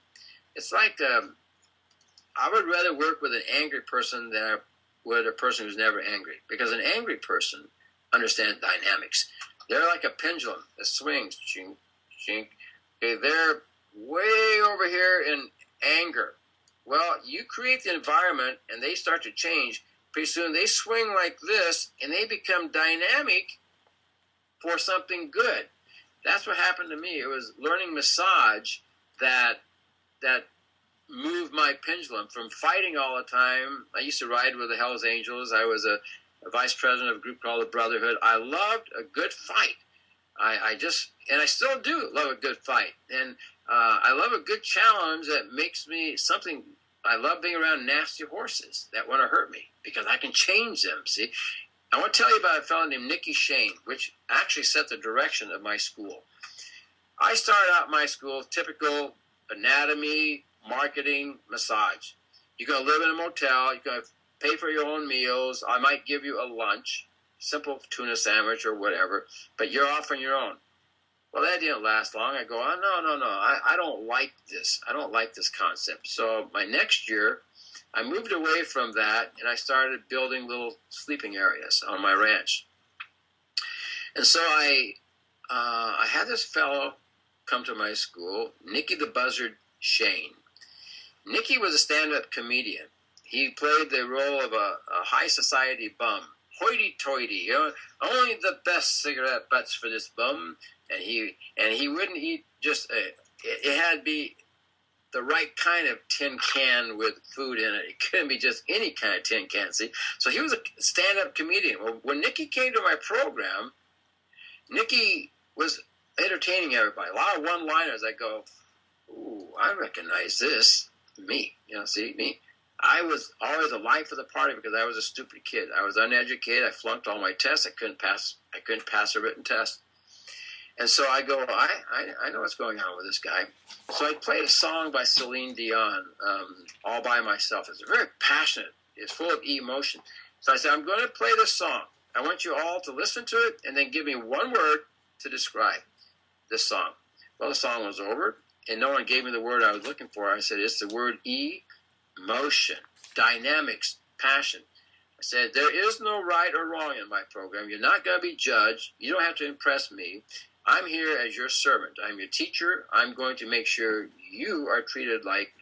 It's like I would rather work with an angry person than I would a person who's never angry, because an angry person understands dynamics. They're like a pendulum that swings, chink, chink. Okay, they're way over here in anger. Well, you create the environment, and they start to change. Pretty soon they swing like this, and they become dynamic for something good. That's what happened to me. It was learning massage that moved my pendulum from fighting all the time. I used to ride with the Hells Angels. I was a vice president of a group called the Brotherhood. I loved a good fight. I still do love a good fight. And I love a good challenge that makes me something. I love being around nasty horses that want to hurt me because I can change them, see? I want to tell you about a fellow named Nicky Shane, which actually set the direction of my school. I started out my school, typical anatomy, marketing, massage. You're going to live in a motel. You're going to pay for your own meals. I might give you a lunch, simple tuna sandwich or whatever, but you're off on your own. Well, that didn't last long. I go, oh, no. I don't like this. I don't like this concept. So my next year, I moved away from that, and I started building little sleeping areas on my ranch. And so I had this fellow come to my school, Nicky the Buzzard Shane. Nicky was a stand-up comedian. He played the role of a high society bum. Hoity-toity, only the best cigarette butts for this bum. And he wouldn't eat just it had to be the right kind of tin can with food in it. It couldn't be just any kind of tin can, see? So he was a stand-up comedian. Well, when Nicky came to my program, Nicky was entertaining everybody. A lot of one-liners. I go, ooh, I recognize this. Me, see, me. I was always the life of the party because I was a stupid kid. I was uneducated. I flunked all my tests. I couldn't pass a written test. And so I go, I know what's going on with this guy. So I played a song by Celine Dion, All By Myself. It's very passionate. It's full of emotion. So I said, I'm going to play this song. I want you all to listen to it and then give me one word to describe this song. Well, the song was over, and no one gave me the word I was looking for. I said, it's the word emotion, dynamics, passion. I said, there is no right or wrong in my program. You're not going to be judged. You don't have to impress me. I'm here as your servant. I'm your teacher. I'm going to make sure you are treated like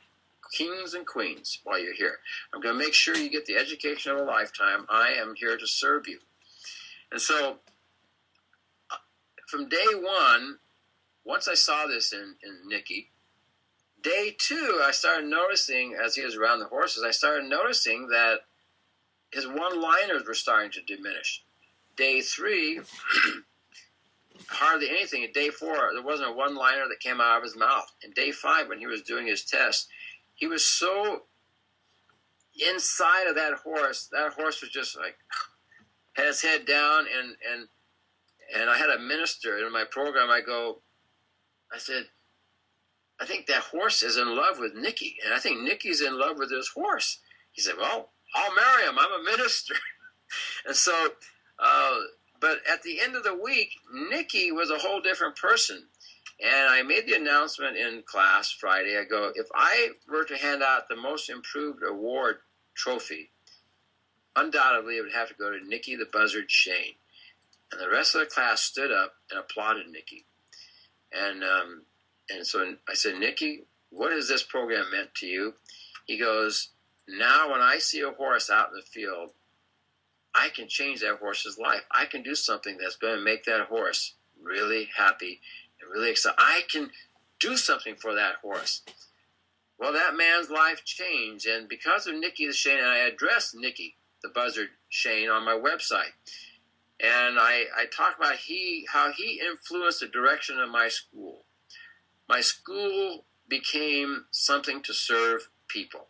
kings and queens while you're here. I'm going to make sure you get the education of a lifetime. I am here to serve you. And so from day one, once I saw this in Nicky, day two, I started noticing, as he was around the horses, I started noticing that his one-liners were starting to diminish. Day three, hardly anything. At day four, there wasn't a one-liner that came out of his mouth. In day five, when he was doing his test, he was so inside of that horse was just like, had his head down, and I had a minister in my program. I said, I think that horse is in love with Nicky, and I think Nicky's in love with this horse. He said, well, I'll marry him. I'm a minister. And so, but at the end of the week, Nicky was a whole different person. And I made the announcement in class Friday. I go, if I were to hand out the most improved award trophy, undoubtedly it would have to go to Nicky the Buzzard Shane. And the rest of the class stood up and applauded Nicky. And so I said, Nicky, what has this program meant to you? He goes, now when I see a horse out in the field, I can change that horse's life. I can do something that's going to make that horse really happy and really excited. I can do something for that horse. Well, that man's life changed, and because of Nicky the Shane, and I addressed Nicky the Buzzard Shane on my website, and I talk about how he influenced the direction of my school. My school became something to serve people.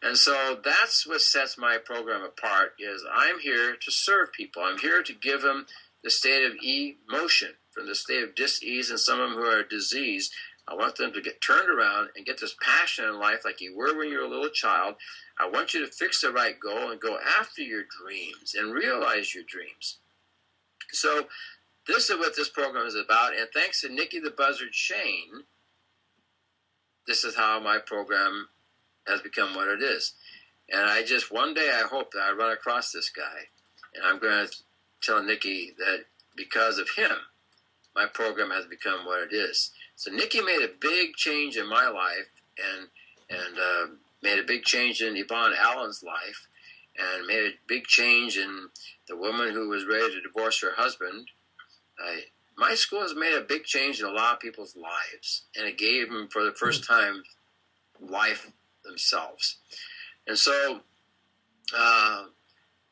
And so that's what sets my program apart, is I'm here to serve people. I'm here to give them the state of emotion, from the state of dis-ease, and some of them who are diseased. I want them to get turned around and get this passion in life like you were when you were a little child. I want you to fix the right goal and go after your dreams and realize your dreams. So this is what this program is about, and thanks to Nicky the Buzzard Shane, this is how my program has become what it is. And one day I hope that I run across this guy, and I'm going to tell Nicky that because of him, my program has become what it is. So Nicky made a big change in my life, and made a big change in Yvonne Allen's life, and made a big change in the woman who was ready to divorce her husband. My school has made a big change in a lot of people's lives, and it gave them, for the first time, life themselves. And so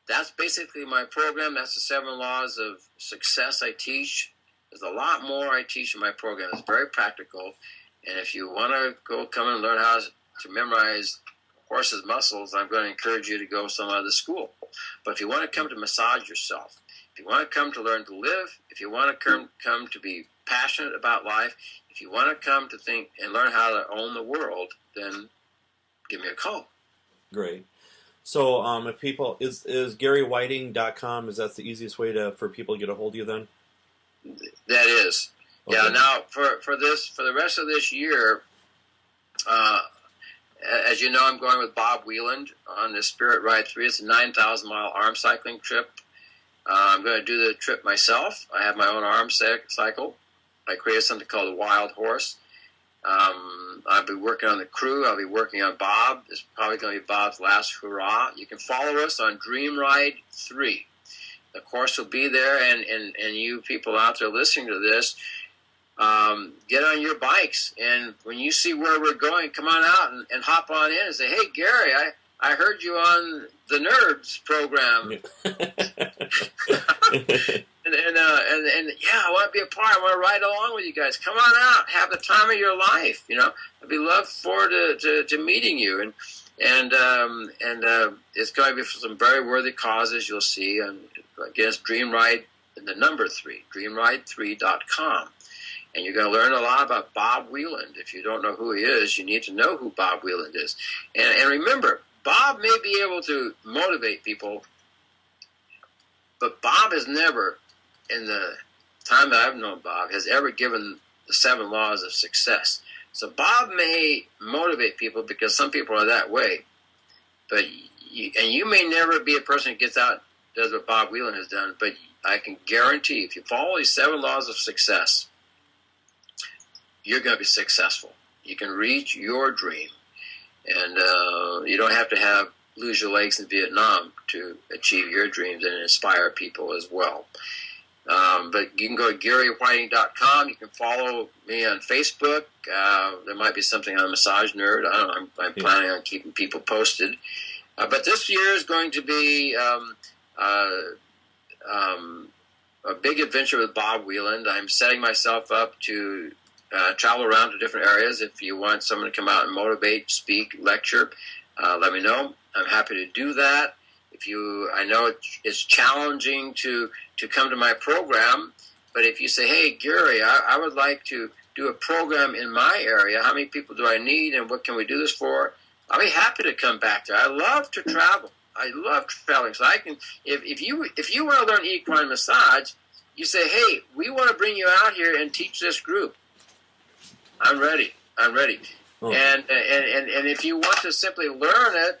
that's basically my program. That's the 7 laws of success I teach. There's a lot more I teach in my program. It's very practical. And if you want to come and learn how to memorize horses' muscles, I'm going to encourage you to go some other school. But if you want to come to massage yourself, if you want to come to learn to live, if you want to come to be passionate about life, if you want to come to think and learn how to own the world, then give me a call. Great. So if people is GaryWhiting.com, is that the easiest way for people to get a hold of you then? That is. Okay. Yeah. Now for the rest of this year, as you know, I'm going with Bob Wieland on the Spirit Ride 3. It's a 9,000-mile arm cycling trip. I'm going to do the trip myself. I have my own arm cycle. I created something called a Wild Horse. I'll be working on the crew. I'll be working on Bob. It's probably going to be Bob's last hurrah. You can follow us on Dream Ride 3. The course will be there, and you people out there listening to this, get on your bikes. And when you see where we're going, come on out and hop on in and say, hey, Gary, I heard you on the Nerds program. And yeah, I want to be a part. I want to ride along with you guys. Come on out, have the time of your life. I'd be forward to meeting you, and it's going to be for some very worthy causes. You'll see, and again, it's Dream Ride and the number 3, DreamRide3.com, and you're going to learn a lot about Bob Wieland. If you don't know who he is, you need to know who Bob Wieland is, and remember, Bob may be able to motivate people, but Bob has never, in the time that I've known Bob, has ever given the 7 laws of success. So Bob may motivate people because some people are that way, but you may never be a person who gets out and does what Bob Wieland has done, but I can guarantee if you follow these 7 laws of success, you're going to be successful. You can reach your dream, and you don't have to lose your legs in Vietnam to achieve your dreams and inspire people as well. But you can go to GaryWhiting.com. You can follow me on Facebook. There might be something on Massage Nerd. I don't know. I'm planning on keeping people posted. But this year is going to be a big adventure with Bob Wieland. I'm setting myself up to travel around to different areas. If you want someone to come out and motivate, speak, lecture, let me know. I'm happy to do that. I know it's challenging to come to my program, but if you say, hey, Geary, I would like to do a program in my area, how many people do I need and what can we do this for? I'll be happy to come back there. I love to travel. I love traveling. So I can, if you want to learn equine massage, you say, hey, we want to bring you out here and teach this group. I'm ready. Oh. And if you want to simply learn it,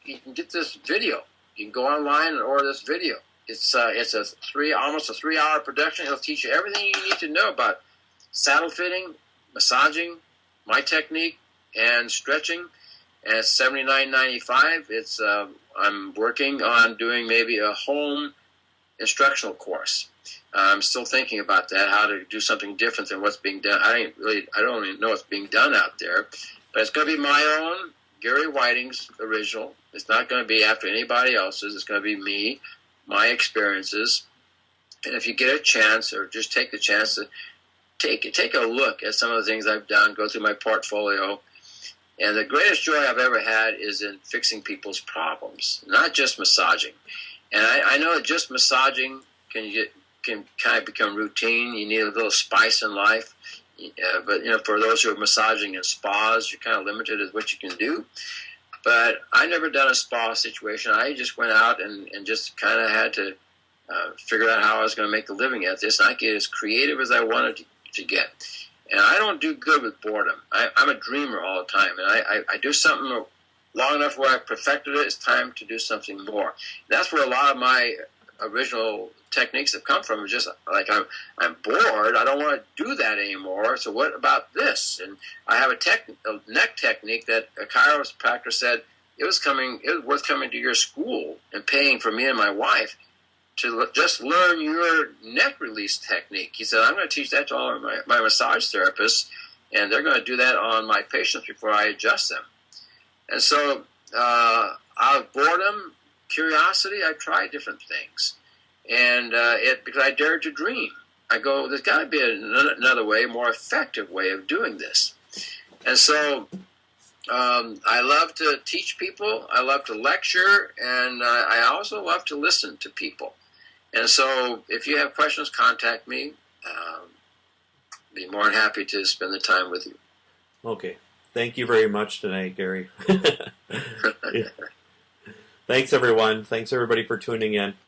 you can get this video. You can go online and order this video. It's almost a 3-hour production. It'll teach you everything you need to know about saddle fitting, massaging, my technique, and stretching. And it's $79.95. It's I'm working on doing maybe a home instructional course. I'm still thinking about that, how to do something different than what's being done. I don't even know what's being done out there, but it's going to be my own, Gary Whiting's original. It's not going to be after anybody else's. It's going to be me, my experiences. And if you get a chance, or just take the chance to take a look at some of the things I've done, go through my portfolio. And the greatest joy I've ever had is in fixing people's problems, not just massaging. And I know that just massaging can kind of become routine. You need a little spice in life. But for those who are massaging in spas, you're kind of limited as what you can do. But I never done a spa situation. I just went out and just kind of had to figure out how I was going to make a living at this. And I get as creative as I wanted to get. And I don't do good with boredom. I'm a dreamer all the time. And I do something long enough where I perfected it. It's time to do something more. And that's where a lot of my original techniques have come from. It's just like I'm bored. I don't want to do that anymore. So what about this? And I have a neck technique that a chiropractor said it was worth coming to your school and paying for me and my wife to just learn your neck release technique. He said, I'm going to teach that to all of my massage therapists, and they're going to do that on my patients before I adjust them. And so out of boredom, curiosity, I tried different things. And because I dared to dream. I go, there's got to be another way, more effective way of doing this. And so I love to teach people. I love to lecture. And I also love to listen to people. And so if you have questions, contact me. Be more than happy to spend the time with you. Okay. Thank you very much tonight, Gary. Thanks, everyone. Thanks, everybody, for tuning in.